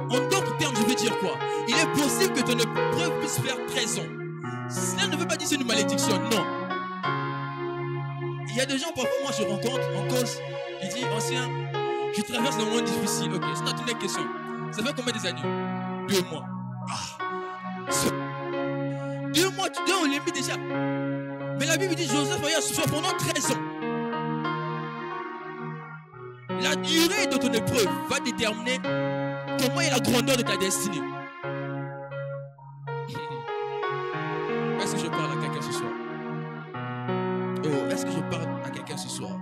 Speaker 4: En d'autres termes, je veux dire quoi? Il est possible que ton épreuve puisse faire 13 ans. Cela ne veut pas dire que c'est une malédiction, non. Il y a des gens, parfois, moi je rencontre en cause, il dit, ancien, je traverse un moment difficile. Ok, c'est notre une question. Ça fait combien des années? 2 mois. Ah. 2 mois, tu dois, on l'a mis déjà. Mais la Bible dit, Joseph a souffert pendant 13 ans. La durée de ton épreuve va déterminer comment est la grandeur de ta destinée. Est-ce que je parle à quelqu'un ce soir? Oh, est-ce que je parle à quelqu'un ce soir?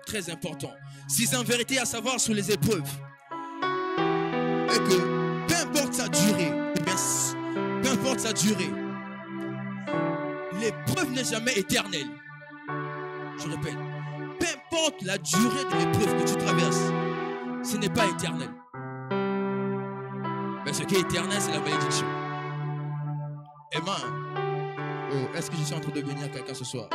Speaker 4: Très important. 6 vérités à savoir sur les épreuves. Et que peu importe sa durée, peu importe sa durée, l'épreuve n'est jamais éternelle. Je répète, peu importe la durée de l'épreuve que tu traverses, ce n'est pas éternel. Mais ce qui est éternel, c'est la malédiction. Amen. Oh, est-ce que je suis en train de bénir quelqu'un ce soir?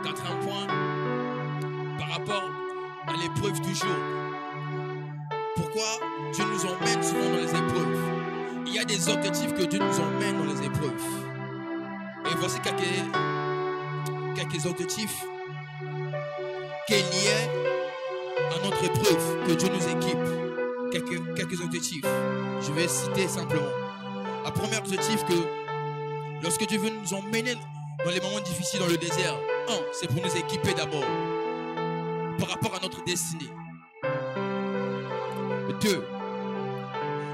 Speaker 4: Quatrième point, par rapport à l'épreuve du jour. Pourquoi Dieu nous emmène souvent dans les épreuves? Il y a des objectifs que Dieu nous emmène dans les épreuves. Et voici quelques objectifs qui sont liés à notre épreuve que Dieu nous équipe. Quelques objectifs. Je vais citer simplement. Le premier objectif que lorsque Dieu veut nous emmener dans les moments difficiles dans le désert, c'est pour nous équiper d'abord par rapport à notre destinée. 2,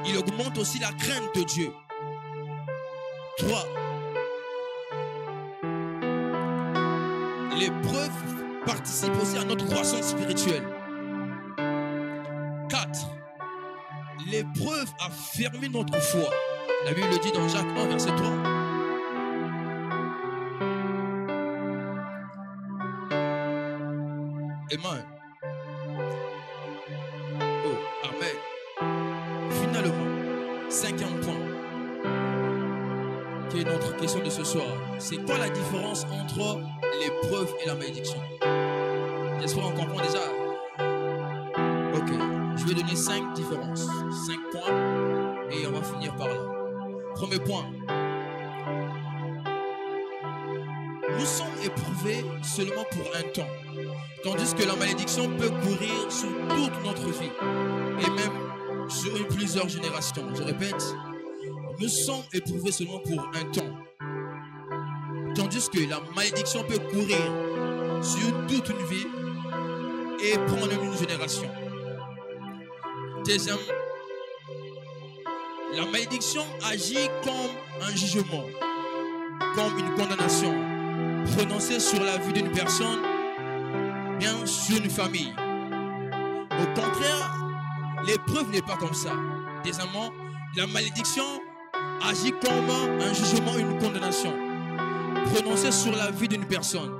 Speaker 4: il augmente aussi la crainte de Dieu. 3, l'épreuve participe aussi à notre croissance spirituelle. 4, l'épreuve affermit notre foi. La Bible le dit dans Jacques 1, verset 3. Amen. Oh, amen. Finalement, 5e point, qui est notre question de ce soir. C'est quoi la différence entre l'épreuve et la malédiction? J'espère qu'on comprend déjà. Ok, je vais donner 5 différences. 5 points et on va finir par là. Premier point. Nous sommes éprouvés seulement pour un temps. Tandis que la malédiction peut courir sur toute notre vie. Et même sur plusieurs générations. Je répète, nous sommes éprouvés seulement pour un temps. Tandis que la malédiction peut courir sur toute une vie et prendre une génération. Deuxième, la malédiction agit comme un jugement, comme une condamnation prononcée sur la vie d'une personne, bien sur une famille. Au contraire, l'épreuve n'est pas comme ça. Deuxièmement, la malédiction agit comme un jugement, une condamnation prononcée sur la vie d'une personne,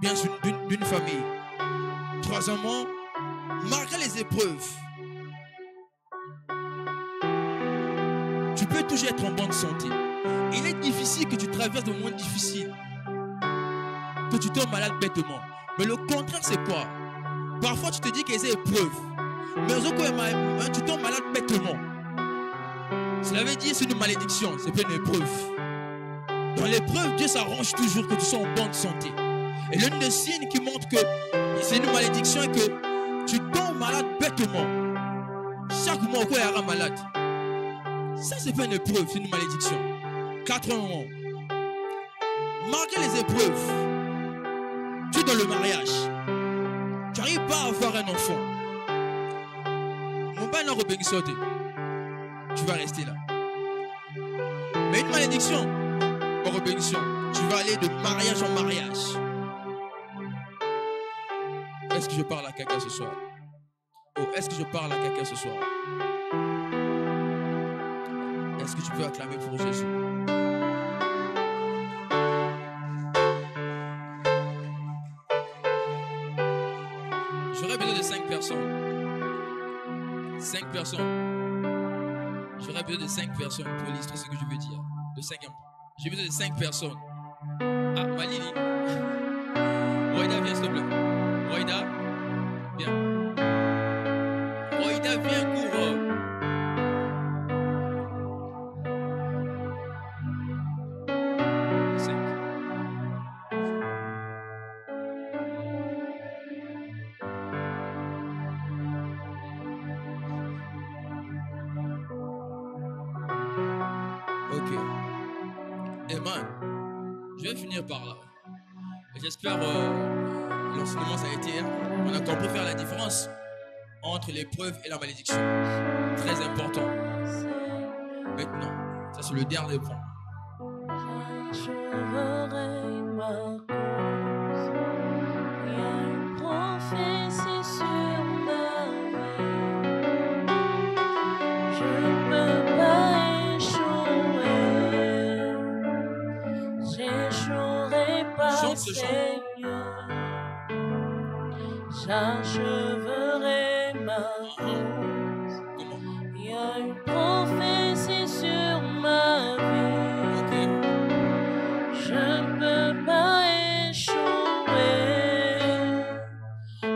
Speaker 4: bien sûr d'une famille. Troisièmement, malgré les épreuves, tu peux toujours être en bonne santé. Il est difficile que tu traverses des moments difficiles, que tu tombes malade bêtement. Mais le contraire, c'est quoi? Parfois, tu te dis que c'est épreuve, mais tu tombes malade bêtement. Cela veut dire que c'est une malédiction, c'est pas une épreuve. Dans l'épreuve, Dieu s'arrange toujours que tu sois en bonne santé. Et l'un des signes qui montre que c'est une malédiction est que tu tombes malade bêtement. Chaque mois, il y aura malade. Ça, c'est pas une épreuve, c'est une malédiction. 4 malgré les épreuves, tu es dans le mariage. Tu n'arrives pas à avoir un enfant. Mon père n'a pas sauté. Tu vas rester là. Mais une malédiction, tu vas aller de mariage en mariage. est-ce que je parle à quelqu'un ce soir? Oh, est-ce que je parle à quelqu'un ce soir? Est-ce que tu peux acclamer pour Jésus? J'aurais besoin de 5 personnes. 5 personnes. J'aurais besoin de 5 personnes pour illustrer ce que je veux dire. De 5. J'ai besoin de 5 personnes. Ah, Malili. Roïda, viens s'il te plaît. Roïda, viens. Roïda, viens, cours. Je vais finir par là. J'espère l'enseignement ça a été. On a compris faire la différence entre l'épreuve et la malédiction. Très important. Maintenant, ça c'est le dernier point.
Speaker 3: J'achèverai ma cause. Il y a une prophétie sur ma vie. Je ne peux pas échouer. J'échouerai pas,
Speaker 4: Chante ce chant.
Speaker 3: Seigneur. J'achèverai ma cause.
Speaker 4: Comment?
Speaker 3: Il y a une prophétie sur ma vie.
Speaker 4: Ok.
Speaker 3: Je ne peux pas échouer.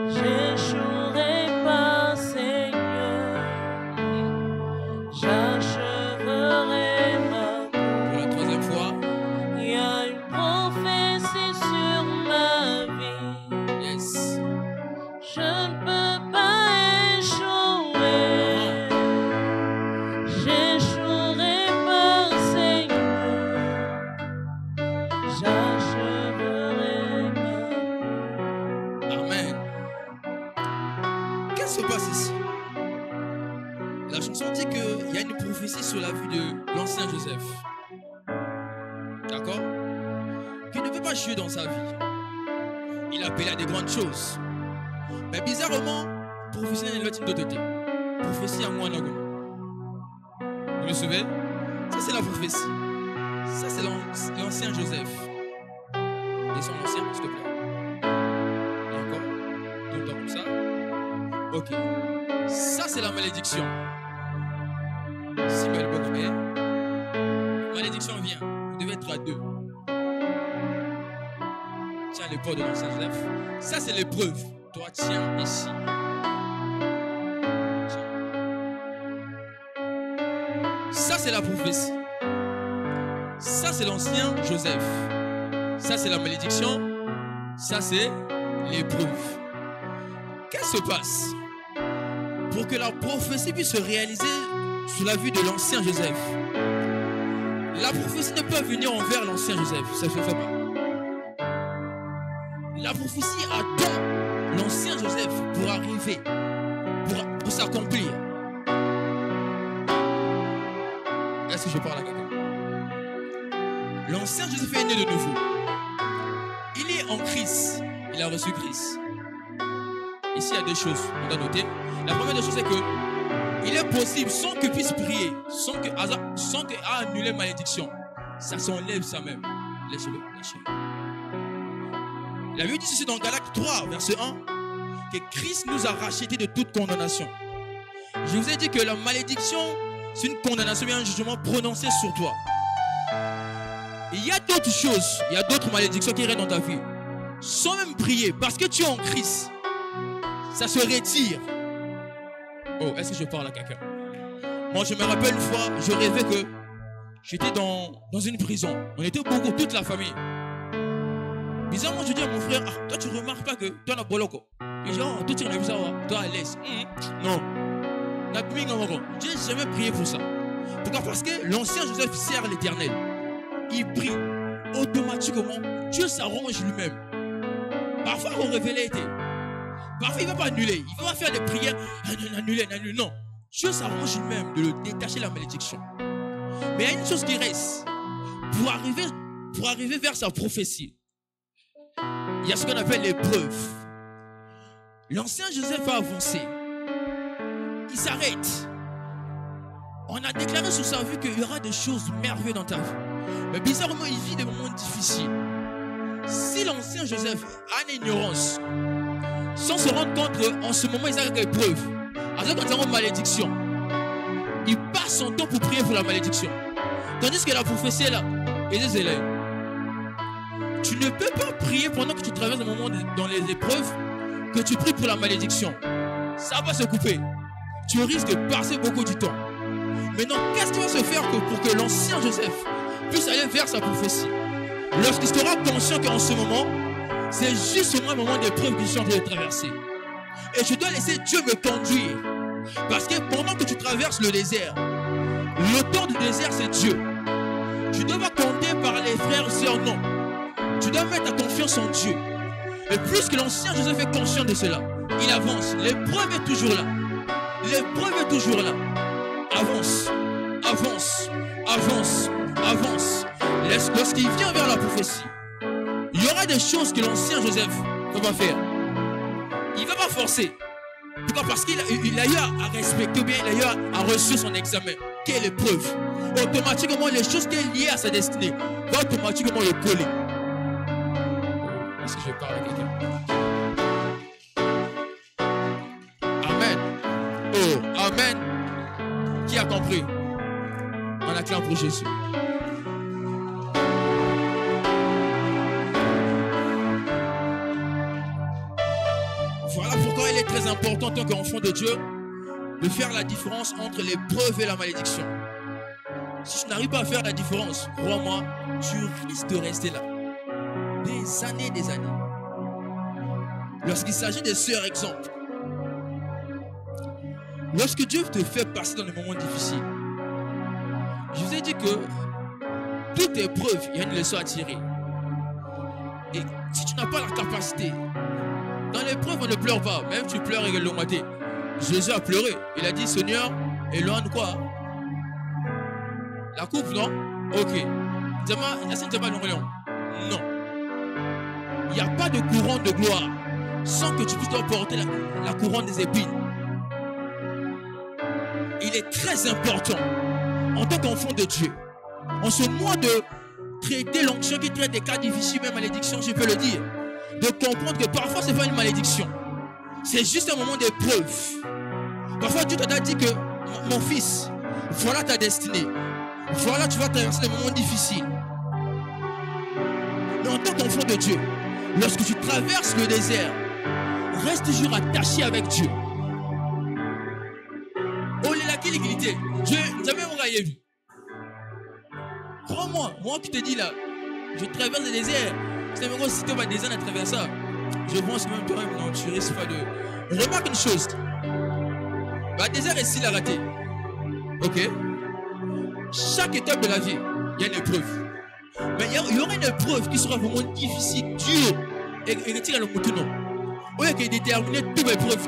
Speaker 3: J'échouerai pas, Seigneur. J'achèverai ma cause.
Speaker 4: Pour la troisième fois.
Speaker 3: Il y a une prophétie sur ma vie.
Speaker 4: Yes.
Speaker 3: Je ne peux pas échouer. J'échouerai pas, Seigneur. J'achèverai ma cause.
Speaker 4: Amen. Qu'est-ce qui se passe ici? La chanson dit qu'il y a une prophétie sur la vie de l'ancien Joseph. D'accord? Qui ne peut pas jouer dans sa vie. Il appelait à des grandes choses. Mais bizarrement, prophétie n'est l'autre d'autre côté. Prophétie à moi, non. Vous le savez? Ça, c'est la prophétie. Ça, c'est l'ancien Joseph. Et son ancien, s'il te plaît. D'accord? Tout le temps comme ça. Ok. Ça, c'est la malédiction. Si belle bokeh. Malédiction vient. Vous devez être à 2. Tiens l'épaule de l'ancien Joseph. Ça, c'est l'épreuve. Toi, tiens ici. Tiens. Ça, c'est la prophétie. Ça, c'est l'ancien Joseph. Ça, c'est la malédiction. Ça, c'est l'épreuve. Qu'est-ce qui se passe? Pour que la prophétie puisse se réaliser sous la vue de l'ancien Joseph, la prophétie ne peut venir envers l'ancien Joseph. Ça ne se fait pas. La prophétie attend l'ancien Joseph pour arriver, pour s'accomplir. Est-ce que je parle à quelqu'un? L'ancien Joseph est né de nouveau. Il est en Christ. Il a reçu Christ. Ici, il y a deux choses qu'on doit noter. La première des choses, c'est que il est possible, sans qu'il puisse prier, sans qu'il ait annulé malédiction, ça s'enlève ça même. Laissez-le, laissez-le. La Bible dit ceci dans Galates 3, verset 1, que Christ nous a rachetés de toute condamnation. Je vous ai dit que la malédiction, c'est une condamnation et un jugement prononcé sur toi. Il y a d'autres choses, il y a d'autres malédictions qui restent dans ta vie. Sans même prier, parce que tu es en Christ, ça se retire. Oh, est-ce que je parle à quelqu'un? Moi, je me rappelle une fois, je rêvais que j'étais dans une prison. On était beaucoup, toute la famille. Bizarrement, je dis à mon frère, ah, toi, tu remarques pas que toi, on a boloko. Et genre, oh, toi, tu as vu ça, toi, à l'aise. Non. Je n'ai jamais prié pour ça. Pourquoi? Parce que l'ancien Joseph sert l'Éternel. Il prie. Automatiquement, Dieu s'arrange lui-même. Parfois, on révélait était. Parfois, il ne va pas annuler. Il ne va pas faire des prières. Annuler. Non. Dieu s'arrange lui-même de le détacher la malédiction. Mais il y a une chose qui reste. Pour arriver vers sa prophétie, il y a ce qu'on appelle l'épreuve. L'ancien Joseph a avancé. Il s'arrête. On a déclaré sur sa vie qu'il y aura des choses merveilleuses dans ta vie. Mais bizarrement, il vit des moments difficiles. Si l'ancien Joseph a une ignorance, sans se rendre compte qu'en ce moment, il a des preuves, alors quand il a une malédiction, il passe son temps pour prier pour la malédiction. Tandis que la prophétie est là. Et les élèves, tu ne peux pas prier pendant que tu traverses un moment dans les épreuves, que tu pries pour la malédiction. Ça va se couper. Tu risques de passer beaucoup du temps. Maintenant, qu'est-ce qui va se faire pour que l'ancien Joseph puisse aller vers sa prophétie? Lorsqu'il sera conscient qu'en ce moment, c'est juste un moment d'épreuve qu'il est en train de traverser. Et je dois laisser Dieu me conduire. Parce que pendant que tu traverses le désert, le temps du désert, c'est Dieu. Tu dois pas compter par les frères et sœurs, non. Tu dois mettre ta confiance en Dieu. Et plus que l'ancien Joseph est conscient de cela, il avance. L'épreuve est toujours là. L'épreuve est toujours là. Avance, avance, avance, avance. Lorsqu'il vient vers la prophétie, il y aura des choses que l'ancien Joseph ne va pas faire. Il ne va pas forcer. Pourquoi? Parce qu'il a eu à respecter, bien il a eu à reçu son examen. Quelle épreuve? Automatiquement, les choses qui sont liées à sa destinée vont automatiquement le coller. Est-ce que je parle à quelqu'un? Amen. Oh, amen. Qui a compris? On acclame pour Jésus. Voilà pourquoi il est très important en tant qu'enfant de Dieu de faire la différence entre l'épreuve et la malédiction. Si tu n'arrives pas à faire la différence, crois-moi, tu risques de rester là. Des années, des années. Lorsqu'il s'agit des sœurs, exemple. Lorsque Dieu te fait passer dans des moments difficiles, je vous ai dit que toute épreuve, il y a une leçon à tirer. Et si tu n'as pas la capacité, dans l'épreuve, on ne pleure pas. Même tu pleures et le matin. Jésus a pleuré. Il a dit, Seigneur, éloigne quoi? La coupe, non? Ok. Non. Il n'y a pas de couronne de gloire sans que tu puisses porter la couronne des épines. Il est très important, en tant qu'enfant de Dieu, en ce mois de traiter l'onction qui traite des cas difficiles, même malédiction, je peux le dire, de comprendre que parfois ce n'est pas une malédiction, c'est juste un moment d'épreuve. Parfois Dieu t'a dit que mon fils, voilà ta destinée, voilà tu vas traverser des moments difficiles. Mais en tant qu'enfant de Dieu, lorsque tu traverses le désert, reste toujours attaché avec Dieu. Oh, il est là qui l'égalité. Dieu, jamais vous voyez vu. Crois-moi, moi qui te dis là, je traverse le désert. C'est même si tu vas des années à travers ça. Je pense que même toi, non, tu risques pas de. Remarque une chose. Le désert est s'il a raté. Ok. Chaque étape de la vie, il y a une épreuve. Mais il y aura une épreuve qui sera vraiment difficile, dure. Et retire le mouton. Ou il y a déterminer toute l'épreuve.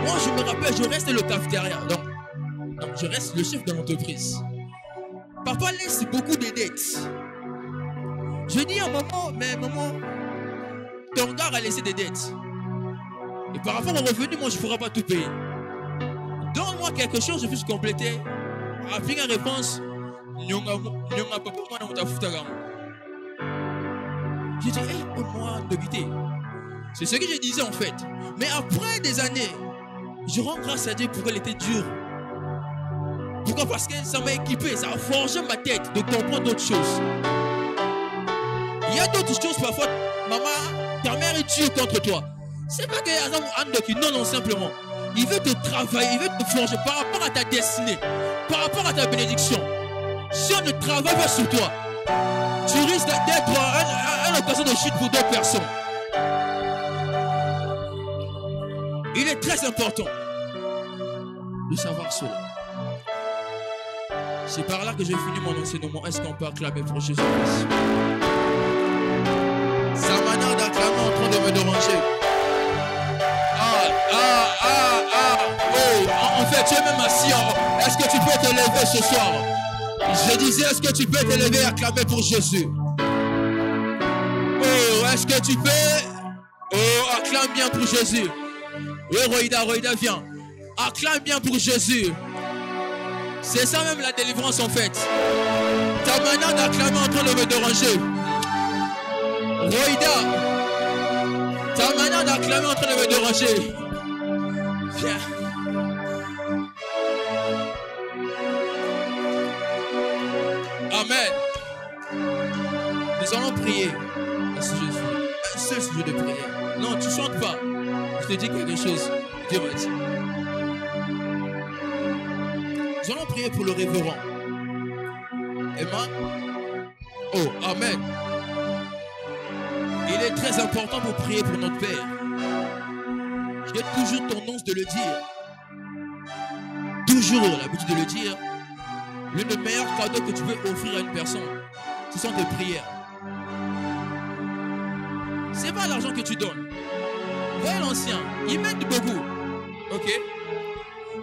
Speaker 4: Moi, je me rappelle, je reste le cafétéria. Donc, je reste le chef de l'entreprise. Papa laisse beaucoup de dettes. Je dis à maman, mais maman, ton gars a laissé des dettes. Et par rapport au revenu, moi, je ne pourrai pas tout payer. Donne-moi quelque chose, je puisse compléter. Après une réponse, j'ai dit, hey, moi, de guider. C'est ce que je disais en fait. Mais après des années, je rends grâce à Dieu pour qu'elle était dure. Pourquoi? Parce que ça m'a équipé, ça a forgé ma tête de comprendre d'autres choses. Il y a d'autres choses parfois, maman, ta mère est dure contre toi. C'est pas qu'il y a un non, simplement. Il veut te travailler, il veut te forger par rapport à ta destinée, par rapport à ta bénédiction. Si on ne travaille pas sur toi, tu risques d'être une occasion de chute pour d'autres personnes. Il est très important de savoir cela. C'est par là que j'ai fini mon enseignement. Est-ce qu'on peut acclamer pour Jésus-Christ? Sa manière d'acclamer en train de me déranger. Oh, en fait, tu es même assis. Est-ce que tu peux te lever ce soir? Je disais, est-ce que tu peux te lever et acclamer pour Jésus? Oh, est-ce que tu peux Acclame bien pour Jésus. Oui, Roïda, viens. Acclame bien pour Jésus. C'est ça même la délivrance en fait. Ta manière d'acclamer en train de me déranger. Roïda, ta manière d'acclamer en train de me déranger. Viens. Amen. Nous allons prier à ce Jésus. Un seul sujet de prière. Non, tu ne chantes pas. Je te dis quelque chose. Dieu m'a dit. Nous allons prier pour le révérend. Amen. Oh, amen. Il est très important pour prier pour notre Père. J'ai toujours tendance de le dire. Toujours l'habitude de le dire. L'un des meilleurs cadeaux que tu peux offrir à une personne, ce sont tes prières. C'est pas l'argent que tu donnes. Voyez l'ancien, il m'aide beaucoup. Ok?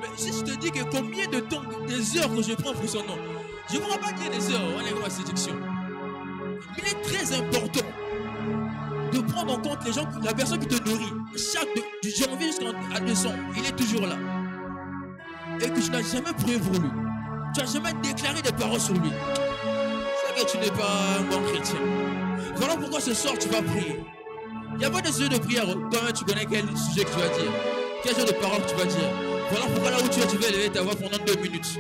Speaker 4: Mais si je te dis que combien de temps, des heures que je prends pour son nom, je ne crois pas qu'il y ait des heures, on est dans la séduction. Il est très important de prendre en compte les gens, la personne qui te nourrit. Du janvier jusqu'à décembre, il est toujours là. Et que tu n'as jamais prié pour lui. Tu n'as jamais déclaré des paroles sur lui. C'est que tu n'es pas un bon chrétien. Voilà pourquoi ce soir tu vas prier. Il n'y a pas de sujet de prière. Toi-même tu connais quel sujet que tu vas dire. Quel genre de parole que tu vas dire. Voilà pourquoi là où tu es, tu vas élever ta voix pendant 2 minutes.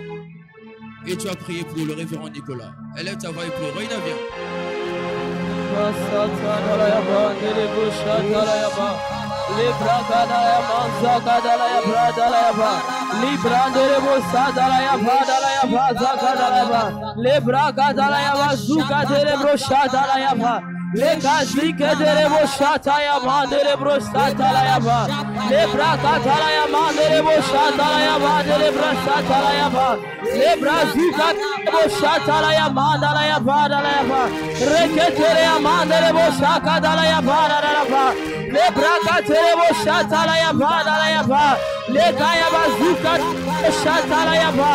Speaker 4: Et tu vas prier pour le révérend Nicolas. Élève ta voix et prie. Regarde bien.
Speaker 3: Le kazi kedere boshata ya mandere brosata la yaba. Le brakata la ya mandere boshata la ya mandere brosata la yaba. Le brazuka boshata la ya mandala ya bada la yaba. Reketere ya mandere boshaka la ya bada la yaba. Le brakatere boshata la ya bada la yaba. Le kaya bazuka boshata la yaba.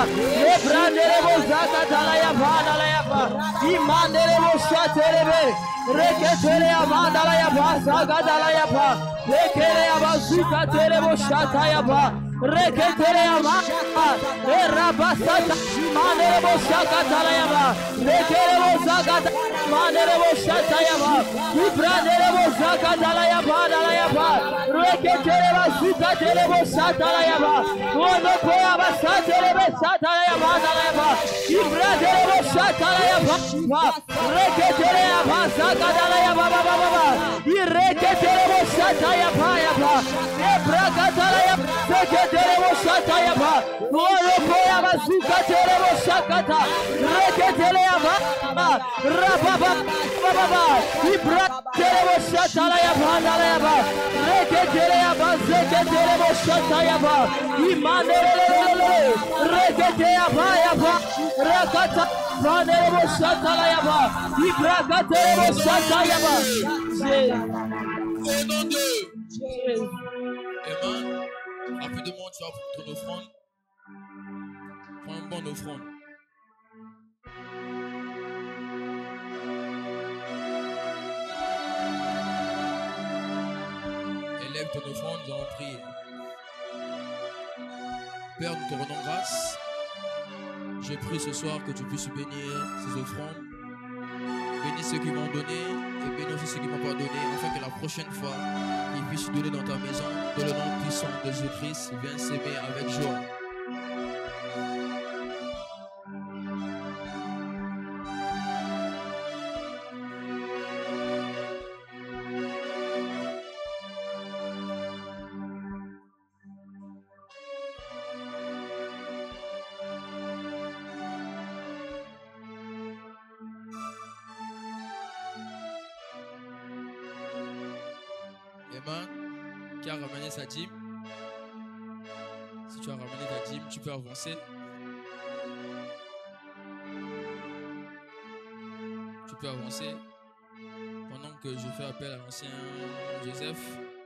Speaker 3: Le brandere boshaka la ya bada la yaba. Imandere boshata be. Reketere amanda la yaba, sagada la yaba, rekere yaba, zuka tere boshata yaba, reketere amanda, erabasata, manere boshaka la yaba, rekere bosagada, manere boshata yaba, ibrandere boshaka la yaba, reketere basuka tere boshata la yaba, ono ko yaba satere boshata la yaba, ibrandere boshata la yaba, reketere yaba. Gadala ya baba baba, ireketere boshata ya ba, ebrakatala ya seketere boshata ya ba, oloko ya bazuka tere boshakata, reketere ya ba, rababa baba, ibraketere boshata ya ba, reketere ya ba, seketere boshata ya ba, imanere, reketere ya ba, rakata. Au nom
Speaker 4: de Jésus. Amen. Rapidement, tu vas prendre ton offrande. Prends une bonne offrande. Élève ton offrande, nous allons prier. Père, nous te rendons grâce. Je prie ce soir que tu puisses bénir ces offrandes. Bénis ceux qui m'ont donné et bénis aussi ceux qui ne m'ont pas donné, afin que la prochaine fois, ils puissent donner dans ta maison. Dans le nom puissant de Jésus-Christ, viens s'aimer avec joie. Qui a ramené sa dîme. Si tu as ramené ta dîme, tu peux avancer. Tu peux avancer pendant que je fais appel à l'ancien Joseph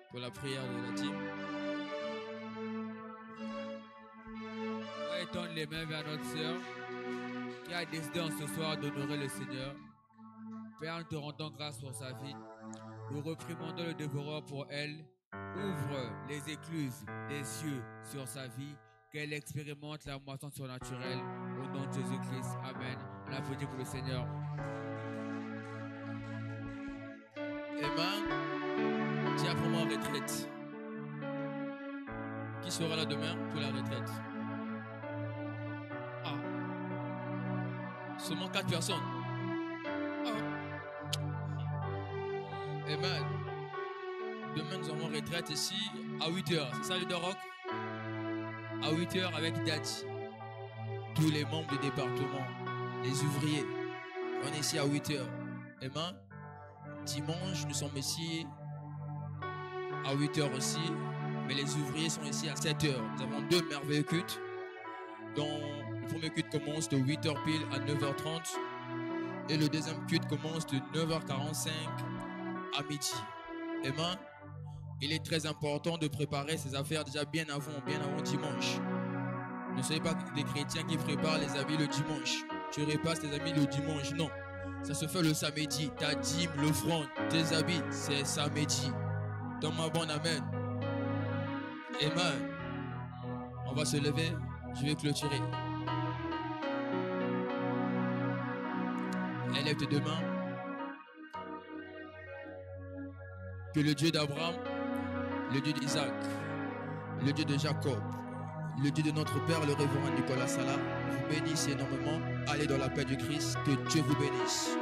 Speaker 4: pour la prière de la dîme.
Speaker 5: On va étendre les mains vers notre sœur qui a décidé en ce soir d'honorer le Seigneur. Père, nous te rendons grâce pour sa vie. Nous réprimandons le dévoreur pour elle ouvre les écluses des cieux sur sa vie, qu'elle expérimente la moisson surnaturelle au nom de Jésus-Christ. Amen. On applaudit pour le Seigneur.
Speaker 4: Amen. Tiens, prends-moi en retraite. Qui sera là demain pour la retraite? Ah. Seulement 4 personnes. Ah. Amen. Demain, nous avons retraite ici à 8h. C'est ça le Rock? À 8h avec Daddy. Tous les membres du département, les ouvriers. On est ici à 8h. Amen. Dimanche, nous sommes ici à 8h aussi. Mais les ouvriers sont ici à 7h. Nous avons 2 merveilleux cultes. Donc, le premier culte commence de 8h pile à 9h30. Et le deuxième culte commence de 9h45 à midi. Amen. Il est très important de préparer ses affaires déjà bien avant dimanche. Ne soyez pas des chrétiens qui préparent les habits le dimanche. Tu repasses tes habits le dimanche. Non. Ça se fait le samedi. Ta dîme, l'offrande, tes habits, c'est samedi. Dans ma bonne amen. Amen. On va se lever. Je vais clôturer. Élève tes deux mains. Que le Dieu d'Abraham, le Dieu d'Isaac, le Dieu de Jacob, le Dieu de notre Père, le révérend Nicolas Sala, vous bénisse énormément. Allez dans la paix du Christ. Que Dieu vous bénisse.